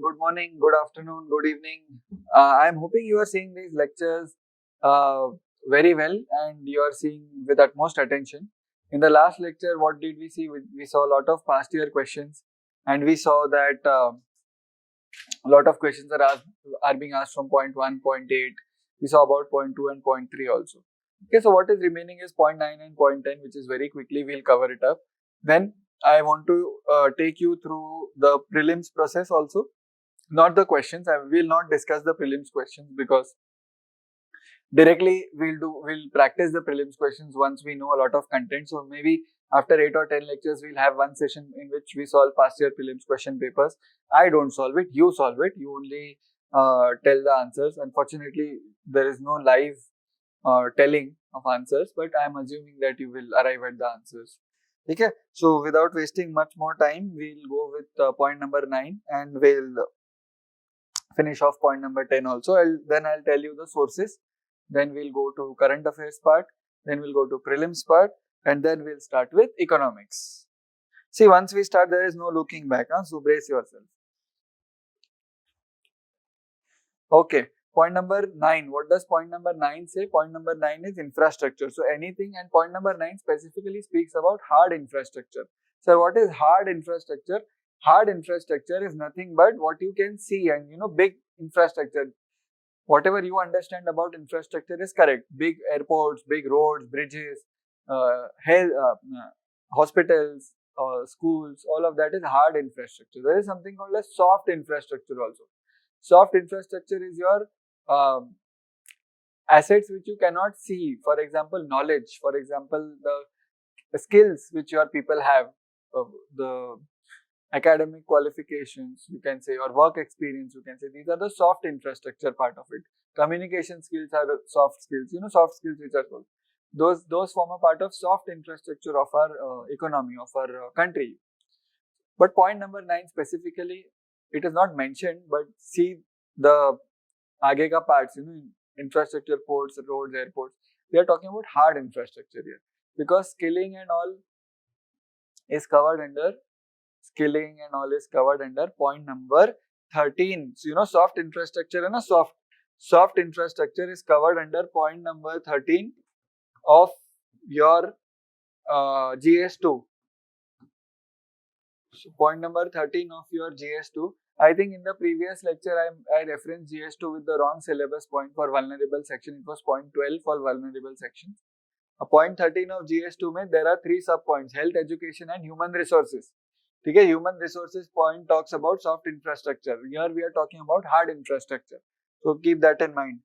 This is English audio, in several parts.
good morning, good afternoon, good evening. I am hoping you are seeing these lectures very well and you are seeing with utmost attention. In the last lecture, what did we see? We saw a lot of past year questions, and we saw that a lot of questions are being asked from point 1, point 8. We saw about point 2 and point 3 also. Okay, so what is remaining is point 9 and point 10, which is very quickly we'll cover it up. Then I want to take you through the prelims process also, not the questions. I will not discuss the prelims questions because directly we'll practice the prelims questions once we know a lot of content. So maybe after 8 or 10 lectures, we'll have one session in which we solve past year prelims question papers. I don't solve it, you solve it. You only tell the answers. Unfortunately, there is no live telling of answers, but I am assuming that you will arrive at the answers. Okay, so without wasting much more time, we'll go with point number 9 and we'll finish off point number 10 also. Then I'll tell you the sources. Then we'll go to current affairs part. Then we'll go to prelims part. And then we'll start with economics. See, once we start, there is no looking back. So brace yourself. Okay. Point number 9. What does point number 9 say? Point number 9 is infrastructure. So anything, and point number 9 specifically speaks about hard infrastructure. So what is hard infrastructure? Hard infrastructure is nothing but what you can see, and big infrastructure. Whatever you understand about infrastructure is correct. Big airports, big roads, bridges, hospitals, schools, all of that is hard infrastructure. There is something called as soft infrastructure also. Soft infrastructure is your assets which you cannot see. For example, knowledge. For example, the skills which your people have, the academic qualifications, you can say, or work experience, you can say. These are the soft infrastructure part of it. Communication skills are soft skills. Soft skills which are soft. Those form a part of soft infrastructure of our economy, of our country. But point number 9 specifically, it is not mentioned, but see the aage ka parts, infrastructure, ports, roads, airports. We are talking about hard infrastructure here, because skilling and all is covered under point number 13. So soft infrastructure and a soft infrastructure is covered under point number 13 of your GS2. So point number 13 of your GS2. I think in the previous lecture I referenced GS2 with the wrong syllabus point for vulnerable section. It was point 12 for vulnerable sections. Point 13 of GS2 mein there are 3 sub points: health, education and human resources. Okay, human resources point talks about soft infrastructure. Here we are talking about hard infrastructure. So keep that in mind.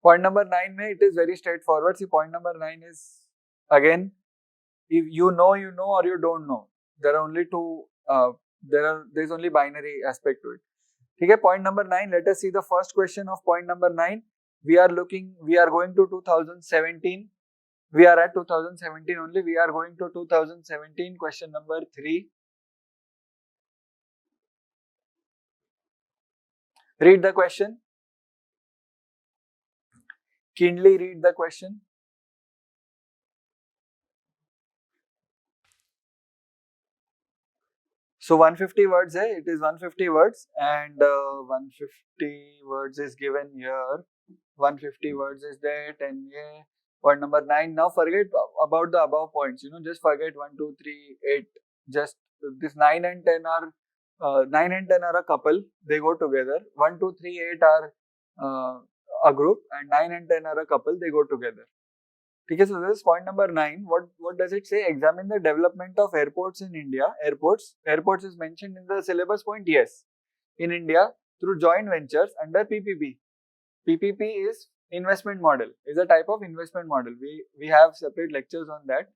Point number 9 mein it is very straightforward. See, point number 9 is, again, if you know, or you don't know. There are only two, there's only binary aspect to it. Okay, point number 9, let us see the first question of point number 9. We are going to 2017. We are at 2017 only. We are going to 2017, question number 3. Read the question. Keenly read the question. So 150 words hai. It is 150 words, and 150 words is given here. 150 words is there. 10 ye. Point number 9. Now forget about the above points. Just forget 1, 2, 3, 8. Just this 9 and 10 are 9 and 10 are a couple. They go together. 1, 2, 3, 8 are a group, and 9 and 10 are a couple. They go together. Okay, so this is point number 9. What does it say? Examine the development of airports in India. Airports is mentioned in the syllabus point. Yes, in India through joint ventures under PPP. PPP is investment model. Is a type of investment model. We have separate lectures on that.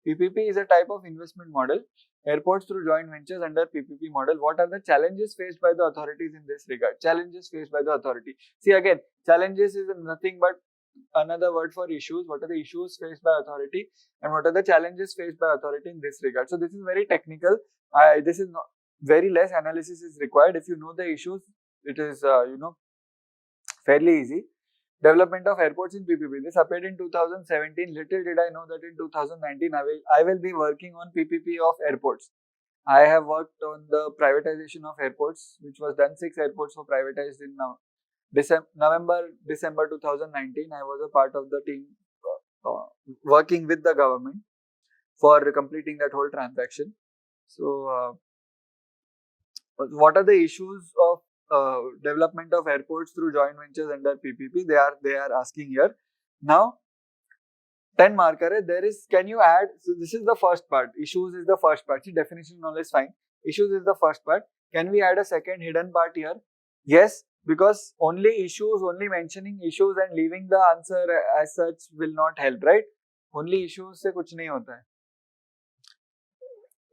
PPP is a type of investment model. Airports through joint ventures under PPP model. What are the challenges faced by the authorities in this regard? Challenges faced by the authority. See, again, challenges is nothing but another word for issues. What are the issues faced by authority, and what are the challenges faced by authority in this regard? So this is very technical. This is not, very less analysis is required. If you know the issues, it is fairly easy. Development of airports in PPP. This appeared in 2017. Little did I know that in 2019 I will be working on PPP of airports. I have worked on the privatization of airports, which was done. 6 airports were privatized in December 2019. I was a part of the team working with the government for completing that whole transaction. So, what are the issues of development of airports through joint ventures under PPP? They are asking here. Now, 10 marker hai, there is, can you add, so this is the first part, issues is the first part, see definition knowledge fine, issues is the first part, can we add a second hidden part here? Yes, because only issues, only mentioning issues and leaving the answer as such will not help, right? Only issues se kuch nahi hota hai.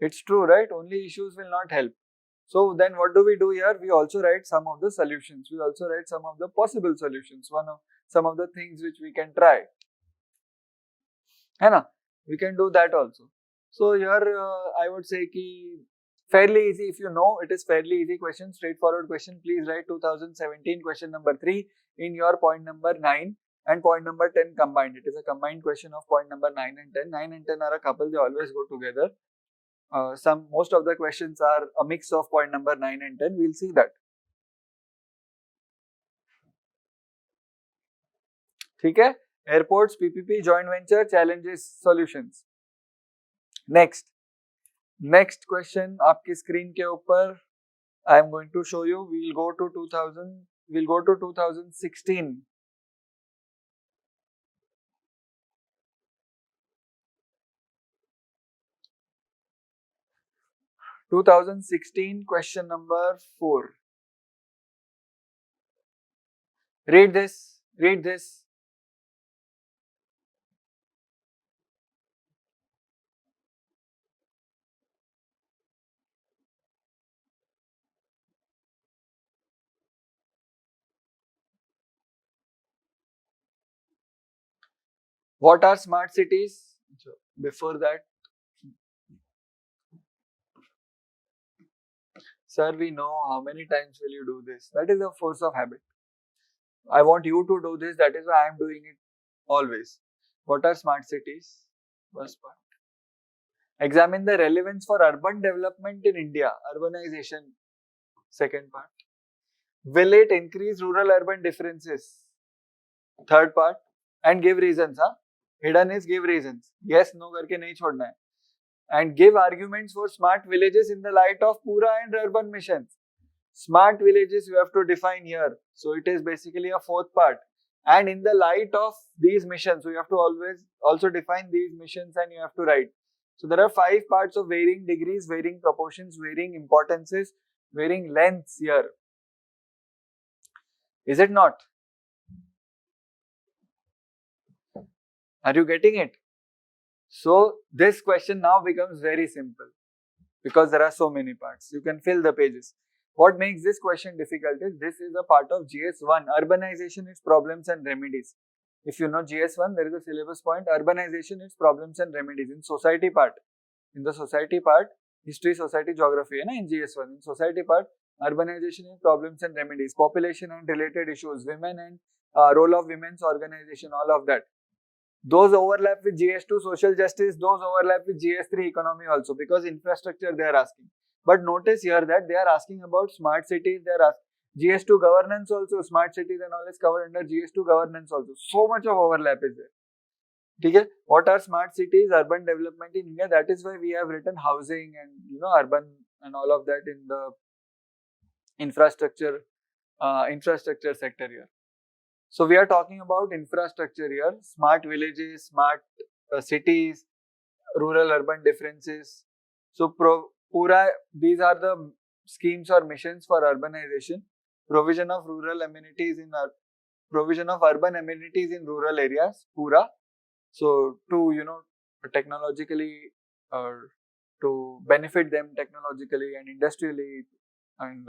It's true, right? Only issues will not help. So then what do we do here? We also write some of the solutions. We also write some of the possible solutions. Some of the things which we can try. है ना? We can do that also. So here I would say ki fairly easy. If you know, it is fairly easy question, straightforward question. Please write 2017 question number 3 in your point number 9 and point number 10 combined. It is a combined question of point number 9 and 10. 9 and 10 are a couple. They always go together. Most of the questions are a mix of point number 9 and 10. We'll see that. ठीक है? Airports, PPP, joint venture, challenges, solutions. Next question आपकी screen के ऊपर I am going to show you. We'll go to 2016. 2016 question number 4. Read this. What are smart cities? Before that, sir, we know how many times will you do this. That is the force of habit. I want you to do this. That is why I am doing it always. What are smart cities? First part. Examine the relevance for urban development in India. Urbanization. Second part. Will it increase rural-urban differences? Third part. And give reasons. Hidden is give reasons. Yes, no करके नहीं छोड़ना है. And give arguments for smart villages in the light of Pura and urban missions. Smart villages you have to define here. So it is basically a fourth part. And in the light of these missions, so you have to always also define these missions and you have to write. So there are 5 parts of varying degrees, varying proportions, varying importances, varying lengths here. Is it not? Are you getting it? So this question now becomes very simple because there are so many parts. You can fill the pages. What makes this question difficult is this is a part of GS1. Urbanization, its problems and remedies. If you know GS1, there is a syllabus point. Urbanization, its problems and remedies. In society part, in the society part, history, society, geography, in GS1. In society part, urbanization, its problems and remedies. Population and related issues. Women and role of women's organization, all of that. Those overlap with GS2 social justice, those overlap with GS3 economy also because infrastructure they are asking. But notice here that they are asking about smart cities, they are asking GS2 governance also, smart cities and all is covered under GS2 governance also. So much of overlap is there. Okay? What are smart cities, urban development in India? That is why we have written housing and urban and all of that in the infrastructure sector here. So we are talking about infrastructure here, smart villages, smart cities, rural-urban differences. So these are the schemes or missions for urbanization, provision of rural amenities in provision of urban amenities in rural areas, Pura. So to technologically to benefit them technologically and industrially and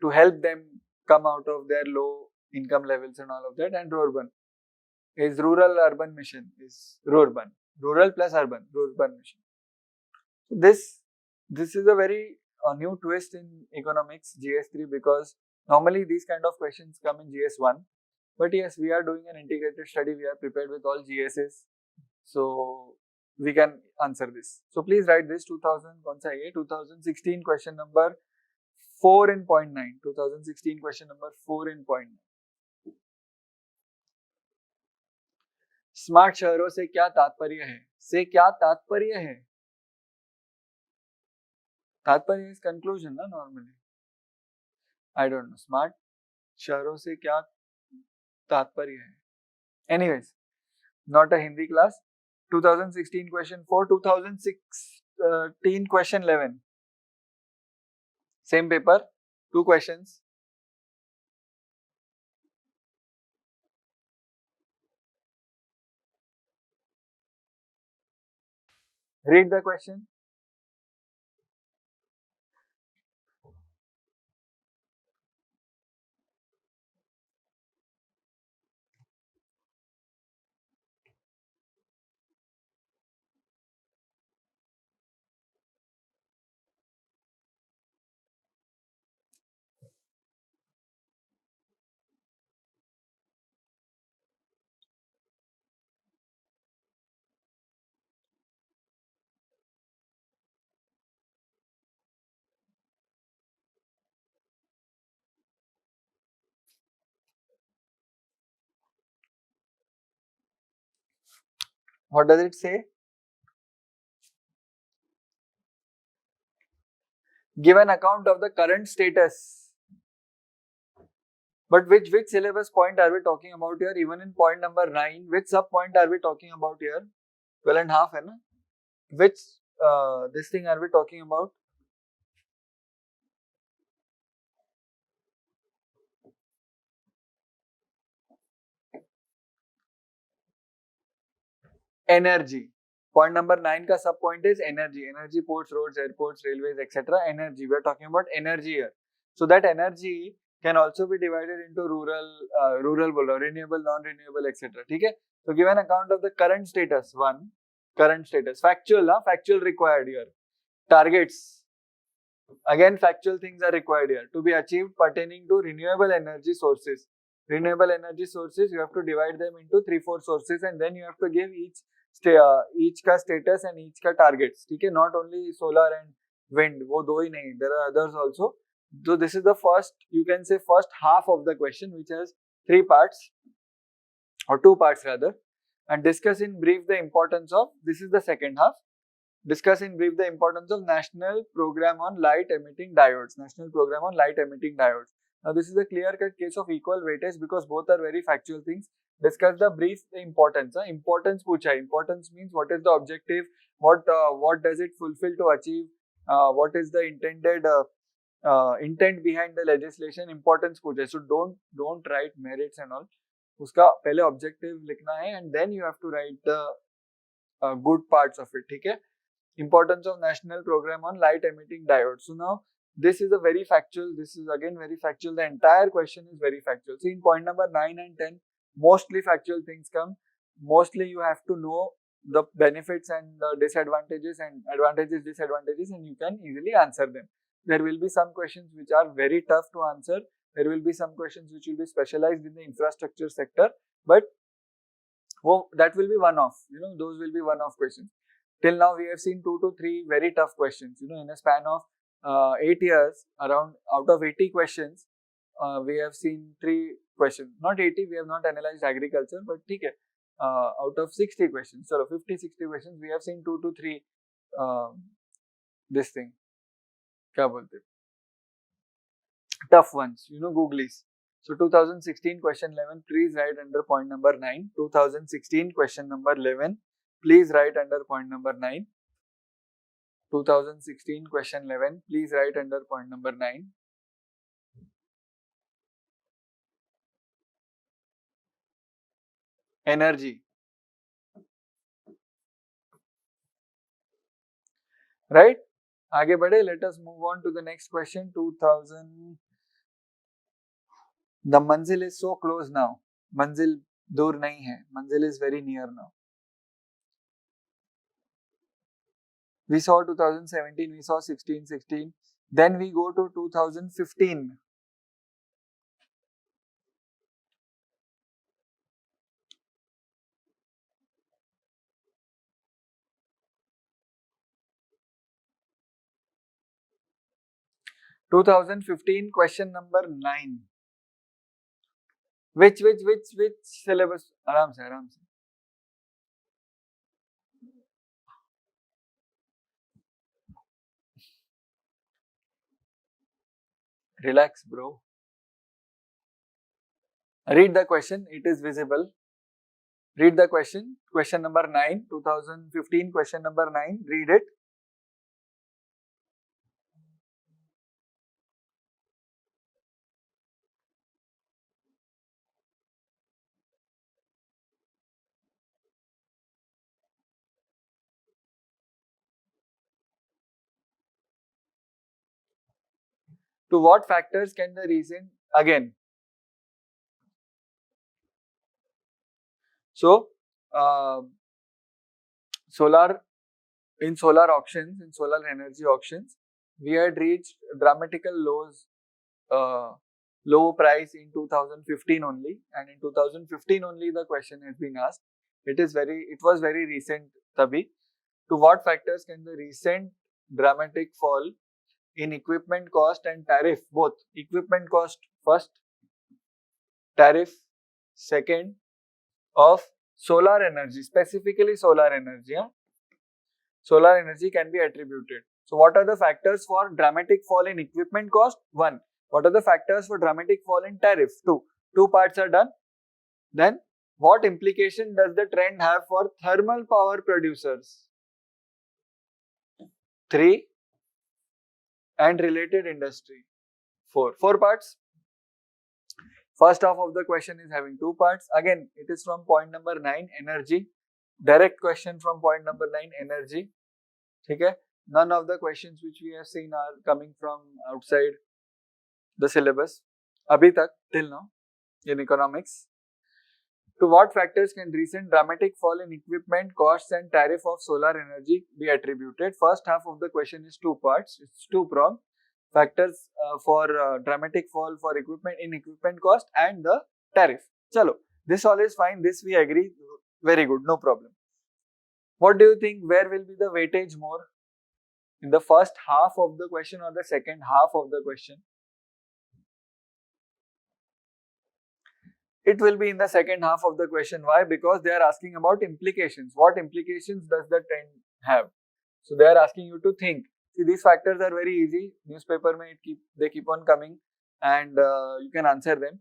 to help them come out of their low income levels and all of that. And rural is rural urban mission is rural plus urban mission. This is a very new twist in economics GS3 because normally these kind of questions come in GS1, but yes, we are doing an integrated study. We are prepared with all GSs, so we can answer this. So please write this 2000 कौन सा है 2016 question number 4 in point 9. 2016 question number 4 in point 9. Smart शहरों से क्या तात्पर्य है? से क्या तात्पर्य है? तात्पर्य is conclusion ना normally. I don't know. Smart शहरों से क्या तात्पर्य है? Anyways, not a Hindi class. 2016 question 4, 2016 question 11. Same paper, 2 questions. Read the question. What does it say? Give an account of the current status. But which syllabus point are we talking about here? Even in point number 9, which sub point are we talking about here? 12 and a half, hai na? Which this thing are we talking about? Energy. Point number 9 ka sub point is energy. Energy, ports, roads, airports, railways, etc. Energy. We are talking about energy here. So that energy can also be divided into rural, renewable, non-renewable, etc. Okay? So give an account of the current status. 1. Current status. Factual, factual required here. Targets. Again, factual things are required here to be achieved pertaining to renewable energy sources. Renewable energy sources, you have to divide them into 3-4 sources, and then you have to give each का status and each का targets. ठीक है, not only solar and wind, वो दो ही नहीं, there are others also. So this is the first, you can say first half of the question, which has 3 parts or 2 parts rather, and discuss in brief the importance of. This is the second half. Discuss in brief the importance of National Program on Light Emitting Diodes. National Program on Light Emitting Diodes. Now this is a clear-cut case of equal weightage because both are very factual things. Discuss the brief the importance. Importance पूछा है. Importance means what is the objective, what does it fulfill to achieve, what is the intended intent behind the legislation. Importance पूछा है. So don't write merits and all. उसका पहले objective लिखना है and then you have to write the good parts of it. ठीक है. Importance of National Program on Light Emitting Diodes. So now this is a very factual, this is again very factual, the entire question is very factual. See in point number 9 and 10, mostly factual things come, mostly you have to know the benefits and the disadvantages and advantages, disadvantages, and you can easily answer them. There will be some questions which are very tough to answer, there will be some questions which will be specialized in the infrastructure sector, but that will be one-off, those will be one-off questions. Till now, we have seen 2 to 3 very tough questions. In a span of 8 years, around out of 80 questions, we have seen 3 questions. Not 80, we have not analyzed agriculture, but okay, out of 60 questions, so 50-60 questions, we have seen 2 to 3 this thing. क्या बोलते? Tough ones, Googlies. So 2016 question 11, please write under point number 9. 2016 question number 11. Please write under point number 9. 2016 question 11. Please write under point number 9. Energy. Right? आगे बढ़े. Let us move on to the next question. 2000. The manzil is so close now. Manzil दूर नहीं है. Manzil is very near now. We saw 2017, we saw 16. Then we go to 2015. 2015 question number 9. Which syllabus? आराम से. Relax, bro. Read the question. It is visible. Read the question. Question number 9. 2015 question number 9. Read it. To what factors can the recent again? So, solar auctions, in solar energy auctions, we had reached dramatical low price in 2015 only, and in 2015 only the question has been asked. It was very recent, Tabhi. To what factors can the recent dramatic fall in equipment cost and tariff, both equipment cost first, tariff second, of solar energy, specifically solar energy, solar energy can be attributed. So what are the factors for dramatic fall in equipment cost? 1. What are the factors for dramatic fall in tariff? 2. Two parts are done. Then what implication does the trend have for thermal power producers? 3. And related industry. 4. 4 parts. First half of the question is having 2 parts. Again, it is from point number 9, energy. Direct question from point number 9, energy. Okay? None of the questions which we have seen are coming from outside the syllabus. Abhi tak, till now, in economics. To what factors can recent dramatic fall in equipment costs and tariff of solar energy be attributed? First half of the question is 2 parts. It's 2-pronged. Factors for dramatic fall for equipment cost and the tariff. Chalo, this all is fine. This we agree. Very good, no problem. What do you think? Where will be the weightage more? In the first half of the question or the second half of the question? It will be in the second half of the question. Why? Because they are asking about implications. What implications does the trend have? So they are asking you to think. See, these factors are very easy. Newspaper may they keep on coming, and you can answer them.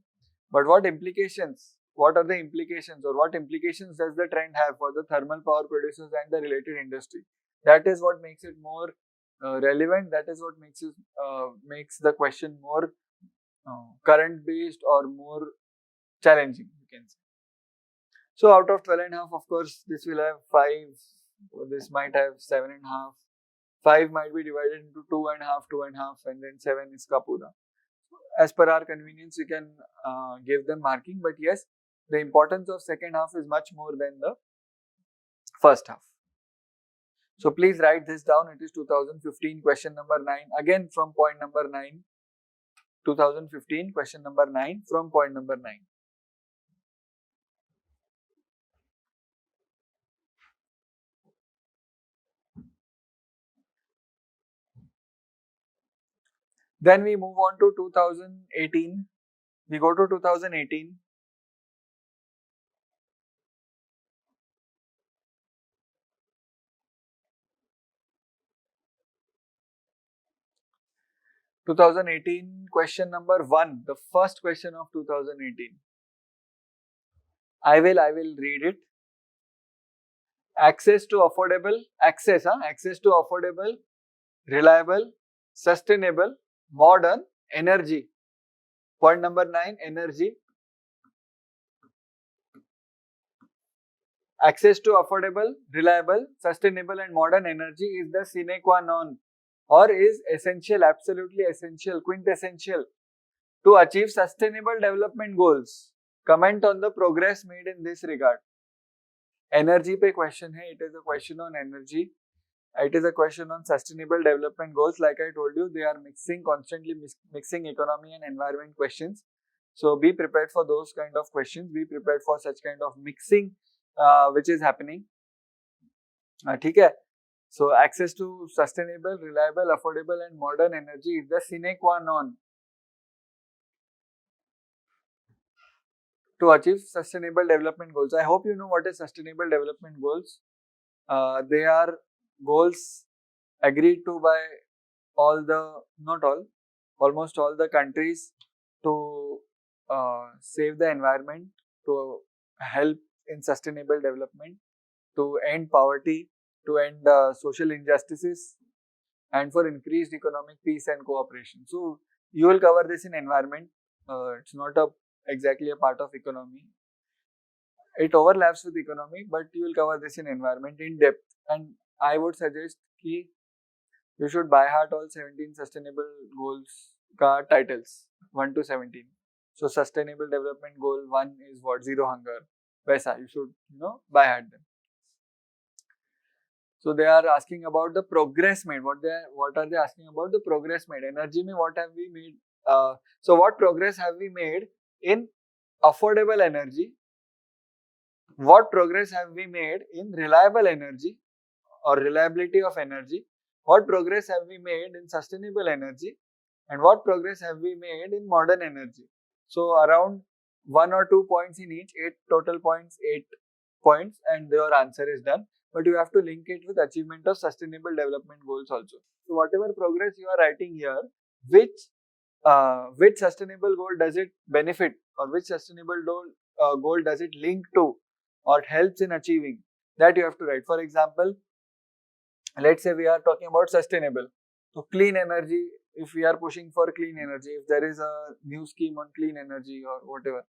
But what implications? What are the implications, or what implications does the trend have for the thermal power producers and the related industry? That is what makes it more relevant. That is what makes the question more current based or more challenging, you can say. So out of 12.5, of course, this will have 5. This might have 7.5. 5 might be divided into 2.5, 2.5, and then 7 is kapura. As per our convenience, you can give them marking, but yes, the importance of second half is much more than the first half. So please write this down. It is 2015 question number 9. Again from point number 9. 2015 question number 9 from point number 9. Then we move on to 2018. We go to 2018. Question number 1, the first question of 2018. I will read it. Access to affordable, reliable, sustainable, modern energy. Point number 9, energy. Access to affordable, reliable, sustainable and modern energy is the sine qua non, or is essential, absolutely essential, quintessential to achieve sustainable development goals. Comment on the progress made in this regard. Energy pe question hai, it is a question on energy. It is a question on sustainable development goals. Like I told you, they are constantly mixing economy and environment questions. So be prepared for those kind of questions. Be prepared for such kind of mixing which is happening. ठीक है? So access to sustainable, reliable, affordable and modern energy is the sine qua non to achieve sustainable development goals. I hope you know what is sustainable development goals. They are goals agreed to by all the, not all, almost all the countries to save the environment, to help in sustainable development, to end poverty, to end social injustices, and for increased economic peace and cooperation. So you will cover this in environment. It's not exactly a part of economy. It overlaps with economy, but you will cover this in environment in depth. And I would suggest कि you should by heart all 17 sustainable goals ka titles 1 to 17. So sustainable development goal 1 is what? Zero hunger. Vaisa you should by heart them. So they are asking about the progress made. What are they asking about? The progress made. Energy mein what have we made? So what progress have we made in affordable energy? What progress have we made in reliable energy or reliability of energy? What progress have we made in sustainable energy? And what progress have we made in modern energy? So around 1 or 2 points in each, 8 total points, 8 points, and your answer is done. But you have to link it with achievement of sustainable development goals also. So whatever progress you are writing here, which sustainable goal does it benefit, or which sustainable goal does it link to or helps in achieving, that you have to write. For example, let's say we are talking about sustainable. So clean energy, if we are pushing for clean energy, if there is a new scheme on clean energy or whatever.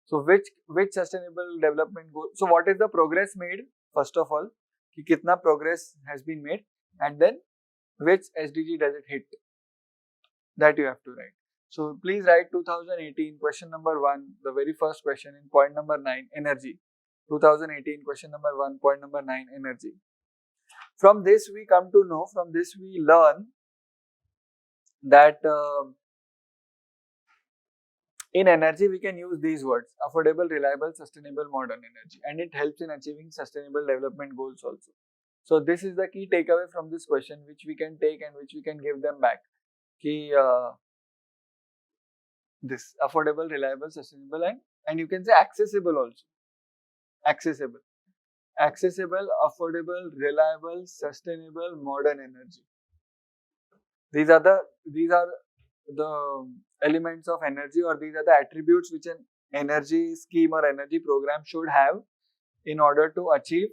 So which sustainable development goal? So what is the progress made? First of all, कि कितना progress has been made, and then which SDG does it hit? That you have to write. So please write 2018 question number 1, the very first question in point number 9, energy. 2018 question number 1, point number 9, energy. From this we come to know, from this we learn that in energy we can use these words: affordable, reliable, sustainable, modern energy, and it helps in achieving sustainable development goals also. So this is the key takeaway from this question, which we can take and which we can give them back. Ki, this affordable, reliable, sustainable, and you can say accessible also. Accessible, affordable, reliable, sustainable, modern energy. These are the elements of energy, or these are the attributes which an energy scheme or energy program should have in order to achieve.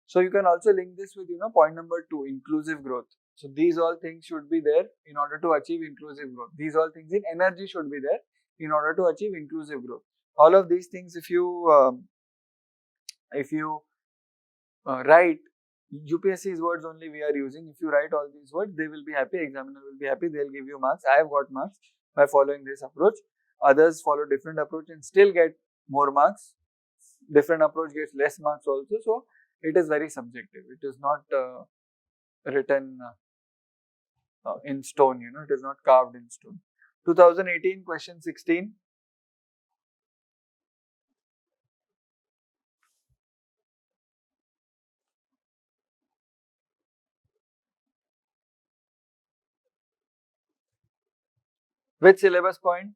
So you can also link this with point number 2, inclusive growth. So these all things should be there in order to achieve inclusive growth. These all things in energy should be there in order to achieve inclusive growth. All of these things, if you write, UPSC's words only we are using. If you write all these words, they will be happy, examiner will be happy, they'll give you marks. I have got marks by following this approach. Others follow different approach and still get more marks. Different approach gets less marks also. So it is very subjective. It is not written in stone, it is not carved in stone. 2018 question 16. Which syllabus point?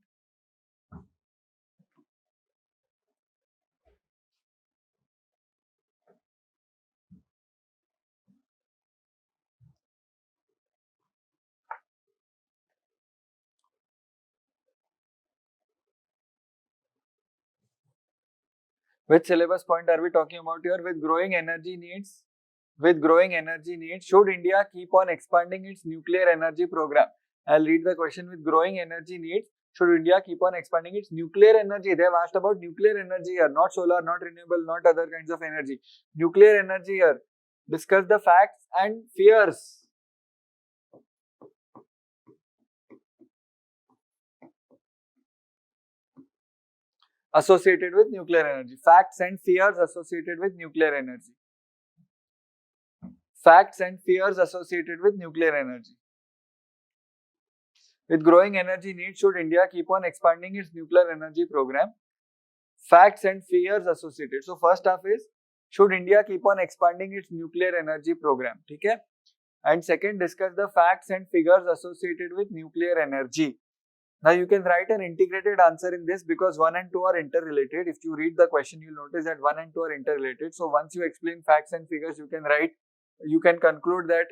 Which syllabus point are we talking about here? With growing energy needs, should India keep on expanding its nuclear energy program? I'll read the question. With growing energy needs, should India keep on expanding its nuclear energy? They have asked about nuclear energy here, not solar, not renewable, not other kinds of energy. Nuclear energy here. Discuss the facts and fears associated with nuclear energy. Facts and fears associated with nuclear energy. Facts and fears associated with nuclear energy. With growing energy needs, should India keep on expanding its nuclear energy program? Facts and fears associated. So first half is, should India keep on expanding its nuclear energy program? Okay? And second, discuss the facts and figures associated with nuclear energy. Now you can write an integrated answer in this because 1 and 2 are interrelated. If you read the question, you'll notice that 1 and 2 are interrelated. So once you explain facts and figures, you can conclude that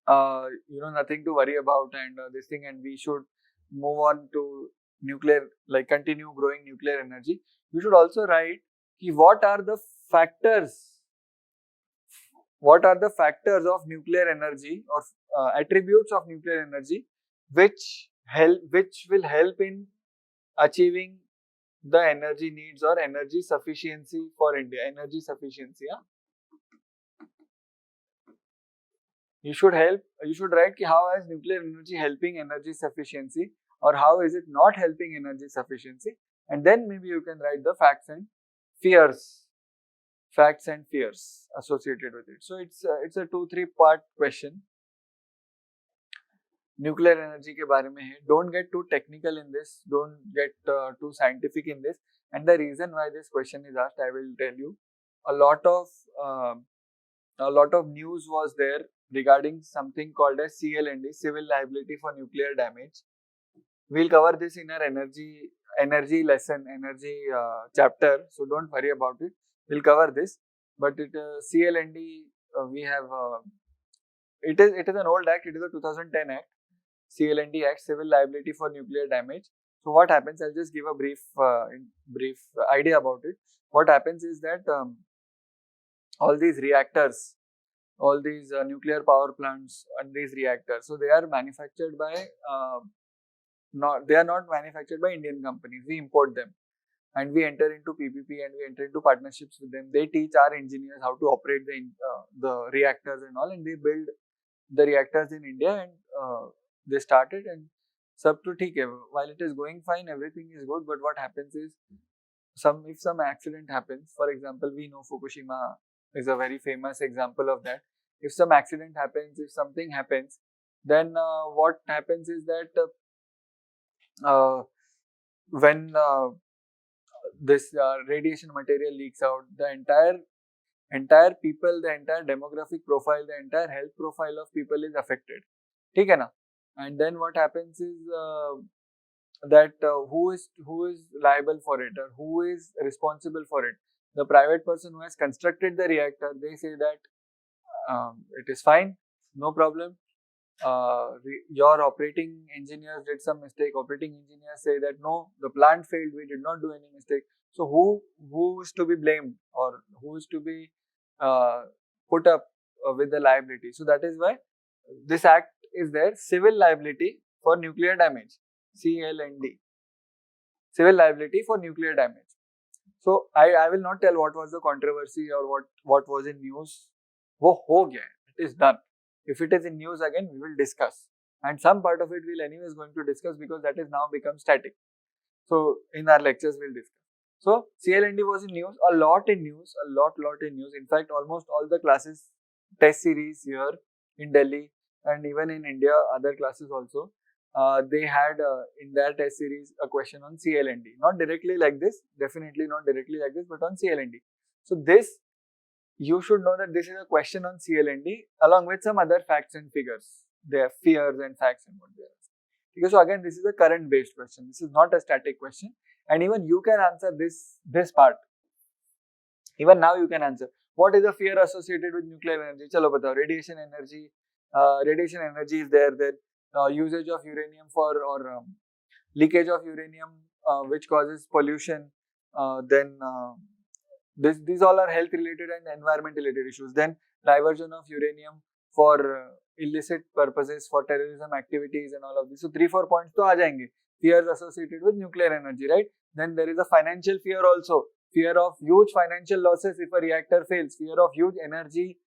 nothing to worry about and this thing, and we should move on to nuclear, like continue growing nuclear energy. You should also write what are the factors of nuclear energy or attributes of nuclear energy which will help in achieving the energy needs or energy sufficiency for India. Energy sufficiency. You should write how is nuclear energy helping energy sufficiency, or how is it not helping energy sufficiency, and then maybe you can write the facts and fears associated with it. So it's a 2-3 part question. Nuclear energy के बारे में है. Don't get too technical in this. Don't get too scientific in this. And the reason why this question is asked, I will tell you. A lot of news was there regarding something called as CLND, Civil Liability for Nuclear Damage. We'll cover this in our energy lesson, energy chapter. So don't worry about it. We'll cover this. But CLND, we have. It is an old act. It is a 2010 act. CLND Act, Civil Liability for Nuclear Damage. So what happens? I'll just give a brief idea about it. What happens is that all these reactors, all these nuclear power plants and these reactors, so they are manufactured by they are not manufactured by Indian companies. We import them and we enter into PPP and we enter into partnerships with them. They teach our engineers how to operate the reactors and all, and they build the reactors in India, and they started, and sab to theek hai. While it is going fine, everything is good, but what happens is if some accident happens, for example, we know Fukushima is a very famous example of that. If some accident happens, if something happens, then what happens is that when this radiation material leaks out, the entire people, the entire demographic profile, the entire health profile of people is affected. ठीक है ना? And then what happens is that who is liable for it, or who is responsible for it? The private person who has constructed the reactor, they say that it is fine, no problem. Your operating engineers did some mistake. Operating engineers say that no, the plant failed, we did not do any mistake. So who is to be blamed, or who is to be put up with the liability? So that is why this act is there, Civil Liability for Nuclear Damage, CLND, Civil Liability for Nuclear Damage. So I will not tell what was the controversy or what was in news. वो हो गया, it is done. If it is in news again, we will discuss, and some part of it we'll anyways going to discuss because that is now become static. So in our lectures we'll discuss. So CLND was in news, a lot in news. In fact, almost all the classes test series here in Delhi and even in India, other classes also, they had in their test series a question on CLND. Not directly like this, definitely not directly like this, but on CLND. So this, you should know that this is a question on CLND along with some other facts and figures. Their fears and facts and what they are. Because so again, this is a current based question. This is not a static question, and even you can answer this part. Even now you can answer. What is the fear associated with nuclear energy? Chalo batao. Radiation energy. Radiation energy is there. Then usage of uranium or leakage of uranium, which causes pollution. These all are health related and environment related issues. Then diversion of uranium for illicit purposes, for terrorism activities and all of this. So 3-4 points to aa jayenge. Fears associated with nuclear energy, right? Then there is a financial fear also. Fear of huge financial losses if a reactor fails. Fear of huge energy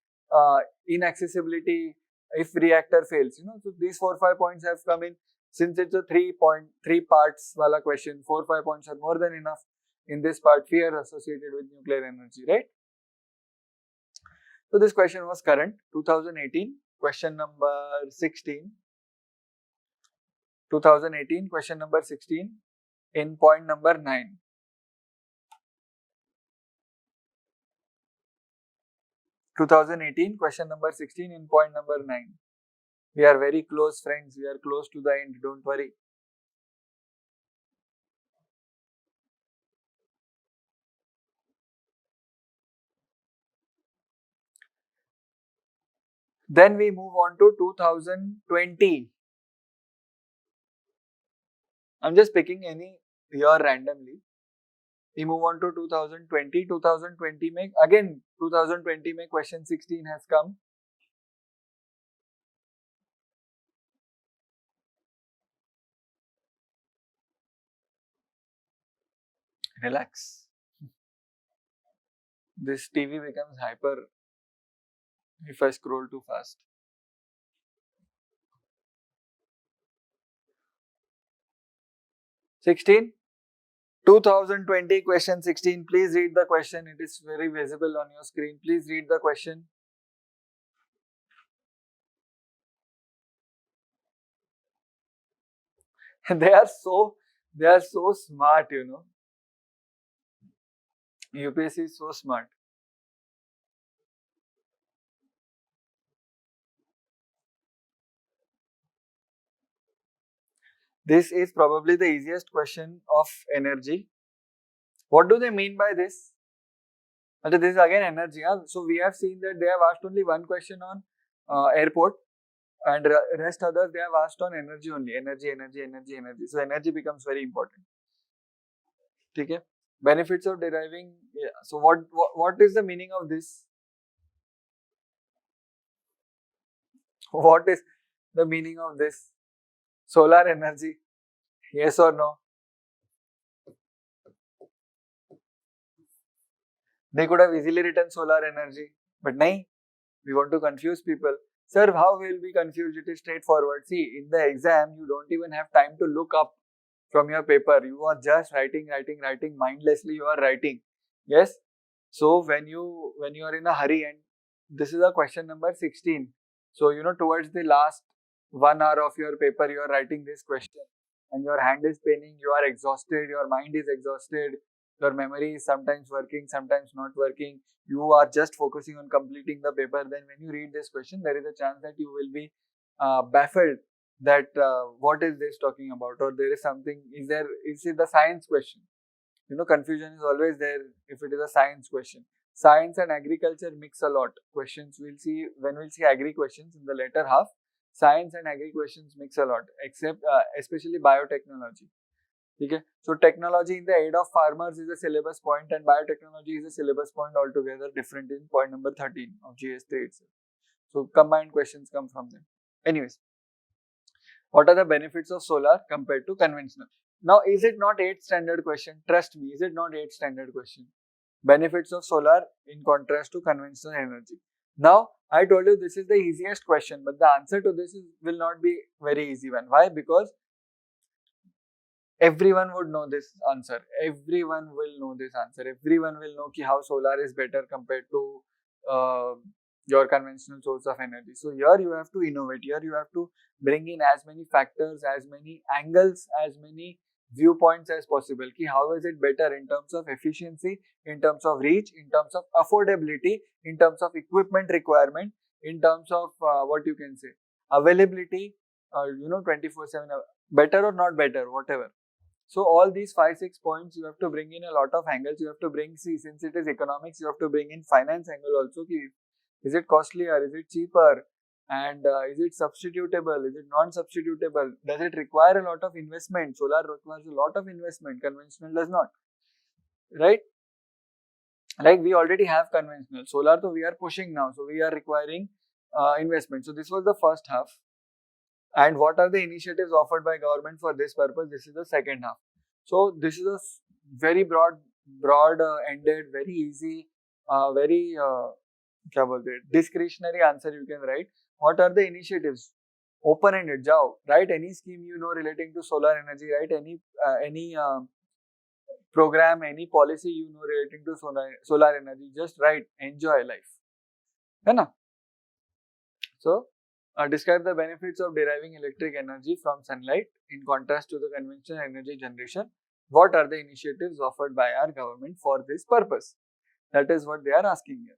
inaccessibility if reactor fails. So these 4-5 points have come in. Since it's a 3 parts wala question, 4-5 points are more than enough in this part. Fear associated with nuclear energy, right? So this question was current, 2018, question number 16. 2018, question number 16 in point number 9. 2018, question number 16 in point number 9. We are very close friends, we are close to the end, don't worry. Then we move on to 2020. I'm just picking any year randomly. We move on to 2020. 2020 में again 2020 में question 16 has come. Relax. This TV becomes hyper if I scroll too fast. 16. 2020 question 16. Please read the question. It is very visible on your screen. Please read the question. They are so smart, you know. UPSC is so smart. This is probably the easiest question of energy. What do they mean by this? And this is again energy. Huh? So we have seen that they have asked only one question on airport, and rest others they have asked on energy only. Energy. So energy becomes very important. Okay. Benefits of deriving. Yeah. So what is the meaning of this? What is the meaning of this? Solar energy. Yes or no? They could have easily written solar energy, but nahi, we want to confuse people. Sir, how will be confused? It is straightforward. See, in the exam, you don't even have time to look up from your paper. You are just writing mindlessly. You are writing. Yes. So when you are in a hurry, and this is a question number 16. So towards the last 1 hour of your paper, you are writing this question, and your hand is paining. You are exhausted. Your mind is exhausted. Your memory is sometimes working, sometimes not working. You are just focusing on completing the paper. Then when you read this question, there is a chance that you will be baffled that what is this talking about, or there is something, is it the science question? Confusion is always there if it is a science question. Science and agriculture mix a lot. Questions we'll see when we'll see agri questions in the later half. Science and agri questions mix a lot, except especially biotechnology. Okay. So technology in the aid of farmers is a syllabus point, and biotechnology is a syllabus point altogether different in point number 13 of GS3 itself. So combined questions come from them. Anyways, what are the benefits of solar compared to conventional? Now, is it not 8th standard question? Trust me, is it not 8th standard question? Benefits of solar in contrast to conventional energy. Now, I told you this is the easiest question, but the answer to this will not be very easy one. Why? Because everyone would know this answer. Everyone will know this answer. Everyone will know how solar is better compared to your conventional source of energy. So here you have to innovate. Here you have to bring in as many factors, as many angles, as many viewpoints as possible. How is it better in terms of efficiency, in terms of reach, in terms of affordability, in terms of equipment requirement, in terms of what you can say, availability, 24/7, better or not better, whatever. So all these 5-6 points you have to bring in a lot of angles. You have to bring, since it is economics, you have to bring in finance angle also. Is it costlier? Is it cheaper? And is it substitutable? Is it non-substitutable? Does it require a lot of investment? Solar requires a lot of investment. Conventional does not. Right? Like we already have conventional. Solar, so we are pushing now. So we are requiring investment. So this was the first half. And what are the initiatives offered by government for this purpose? This is the second half. So this is a very broad ended, very easy, very discretionary answer you can write. What are the initiatives? Open ended. Jao, write any scheme relating to solar energy. Write any program, any policy relating to solar energy. Just write. Enjoy life. है ना? So describe the benefits of deriving electric energy from sunlight in contrast to the conventional energy generation. What are the initiatives offered by our government for this purpose? That is what they are asking here.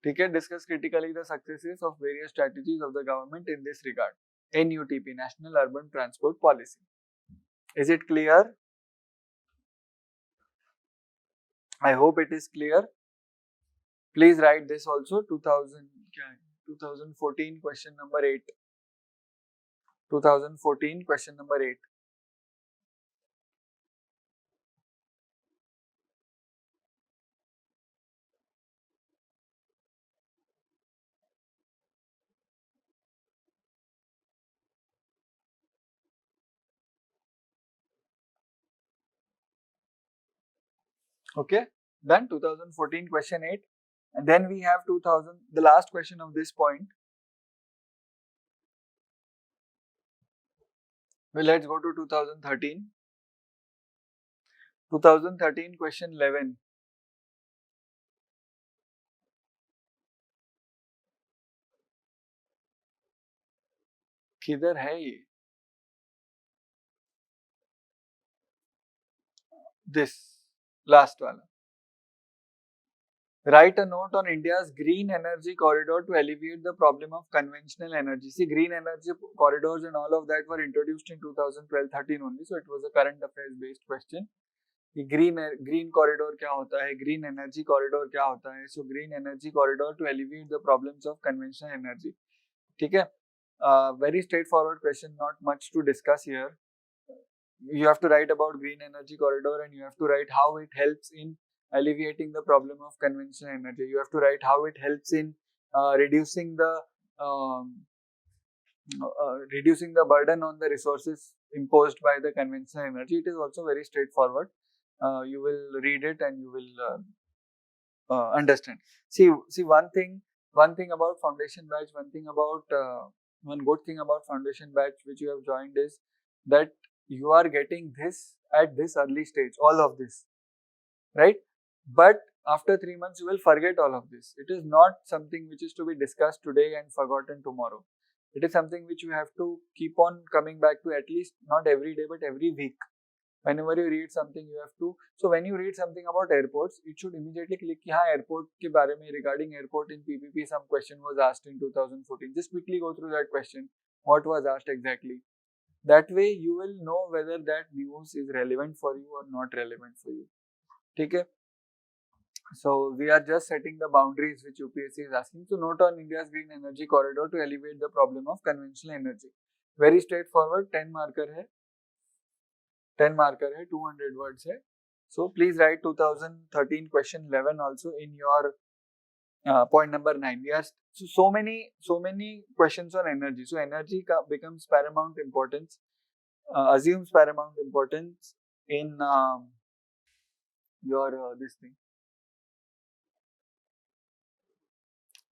ठीक है, discuss critically the successes of various strategies of the government in this regard. NUTP, National Urban Transport Policy. Is it clear? I hope it is clear. Please write this also. 2014 question number 8. 2014 question number 8. Okay, done. 2014 question 8. And then we have 2000, the last question of this point. Well, let's go to 2013. 2013 question 11. किधर है ये? This last one. Write a note on India's green energy corridor to alleviate the problem of conventional energy. See, green energy corridors and all of that were introduced in 2012-13 only, so it was a current affairs based question. Green corridor क्या होता है, green energy corridor क्या होता है. So green energy corridor to alleviate the problems of conventional energy. ठीक है, very straight forward question, not much to discuss here. You have to write about green energy corridor and you have to write how it helps in alleviating the problem of conventional energy. You have to write how it helps in reducing the burden on the resources imposed by the conventional energy. It is also very straightforward. You will read it and you will understand. See one thing about foundation batch, one good thing about foundation batch which you have joined is that you are getting this at this early stage, all of this, right? But after 3 months you will forget all of this. It is not something which is to be discussed today and forgotten tomorrow. It is something which you have to keep on coming back to, at least not every day but every week. Whenever you read something you have to, so when you read something about airports, it should immediately click कि हाँ airport के बारे में, regarding airport in PPP some question was asked in 2014. Just quickly go through that question, what was asked exactly. That way you will know whether that news is relevant for you or not relevant for you. ठीक है, so we are just setting the boundaries which UPSC is asking. So note on India's green energy corridor to alleviate the problem of conventional energy. Very straightforward, 10 marker है, 10 marker है, 200 words है. So please write 2013 question 11 also in your point number 9. We are so many questions on energy. So energy becomes paramount importance, assumes paramount importance in your this thing.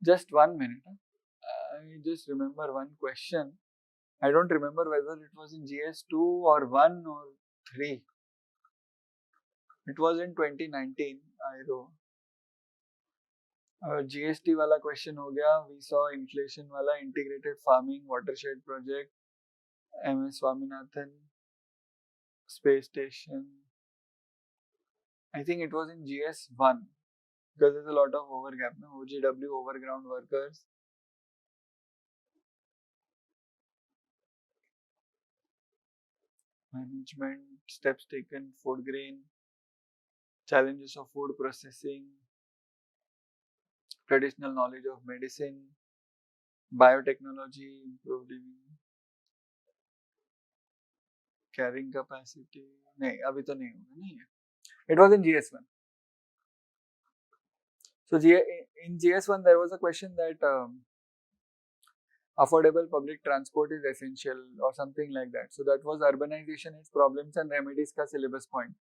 Just 1 minute. I just remember one question. I don't remember whether it was in GS2 or 1 or 3. It was in 2019. I wrote. GST वाला question हो गया. We saw inflation वाला, integrated farming, watershed project, MS Swaminathan, space station. I think it was in GS1 because there's a lot of overgap. No? OGW, overground workers. Management, steps taken, food grain, challenges of food processing, traditional knowledge of medicine, biotechnology, improved living, carrying capacity. नहीं, अभी तो नहीं होगा, नहीं है. It was in GS1. So in GS1 there was a question that affordable public transport is essential or something like that. So that was urbanization, its problems and remedies का syllabus point.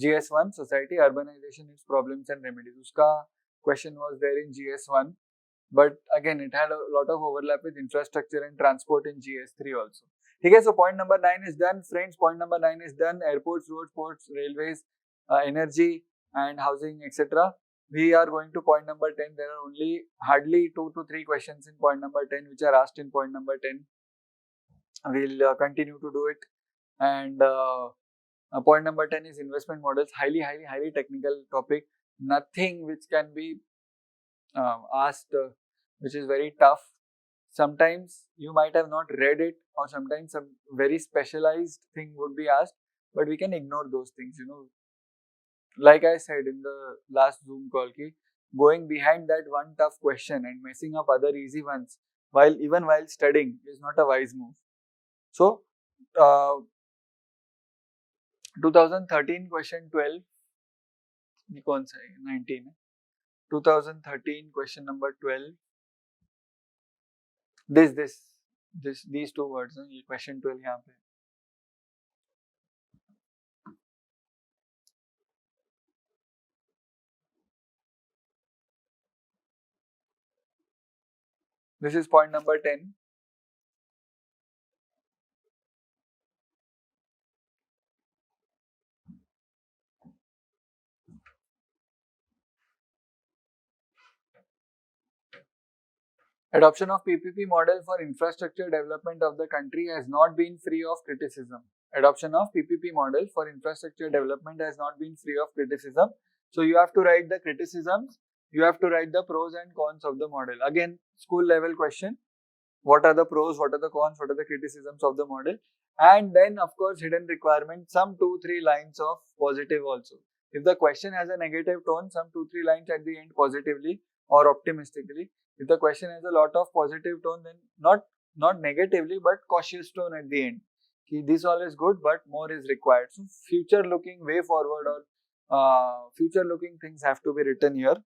GS1 society, urbanization, its problems and remedies. Uska question was there in GS1, but again it had a lot of overlap with infrastructure and transport in GS3 also. Okay, so point number 9 is done, friends. Point number 9 is done. Airports, roads, ports, railways, energy and housing, etc. We are going to point number 10. There are only hardly 2 to 3 questions in point number 10 which are asked in point number 10. We'll continue to do it. And point number 10 is investment models. Highly technical topic. Nothing which can be asked, which is very tough. Sometimes you might have not read it, or sometimes some very specialized thing would be asked, but we can ignore those things, Like I said in the last Zoom call, going behind that one tough question and messing up other easy ones even while studying is not a wise move. So, uh, 2013 question 12, ये कौन सा है? 19 है. 2013 question number 12. These two words, ये question 12 यहाँ पे. This is point number 10. Adoption of PPP model for infrastructure development of the country has not been free of criticism. Adoption of PPP model for infrastructure development has not been free of criticism. So you have to write the criticisms, you have to write the pros and cons of the model. Again, school level question. What are the pros, what are the cons, what are the criticisms of the model? And then of course hidden requirement, some 2-3 lines of positive also. If the question has a negative tone, some 2-3 lines at the end positively or optimistically. If the question has a lot of positive tone, then not negatively but cautious tone at the end. This all is good but more is required. So future looking way forward, or future looking things have to be written here.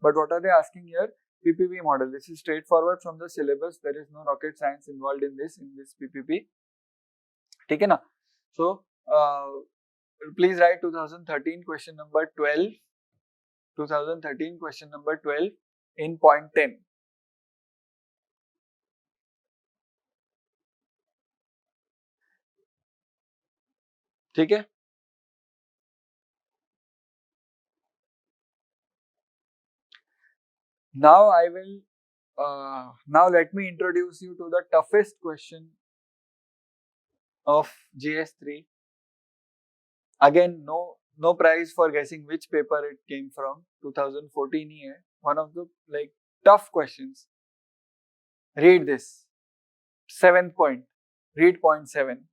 But what are they asking here? PPP model. This is straightforward from the syllabus. There is no rocket science involved in this PPP. ठीक है ना? So please write 2013 question number 12. 2013 question number 12 in point 10. ठीक है? Now I will. Now let me introduce you to the toughest question of GS3. Again, no prize for guessing which paper it came from. 2014 ही है. One of the tough questions. Read this. 7th point. Read point 7.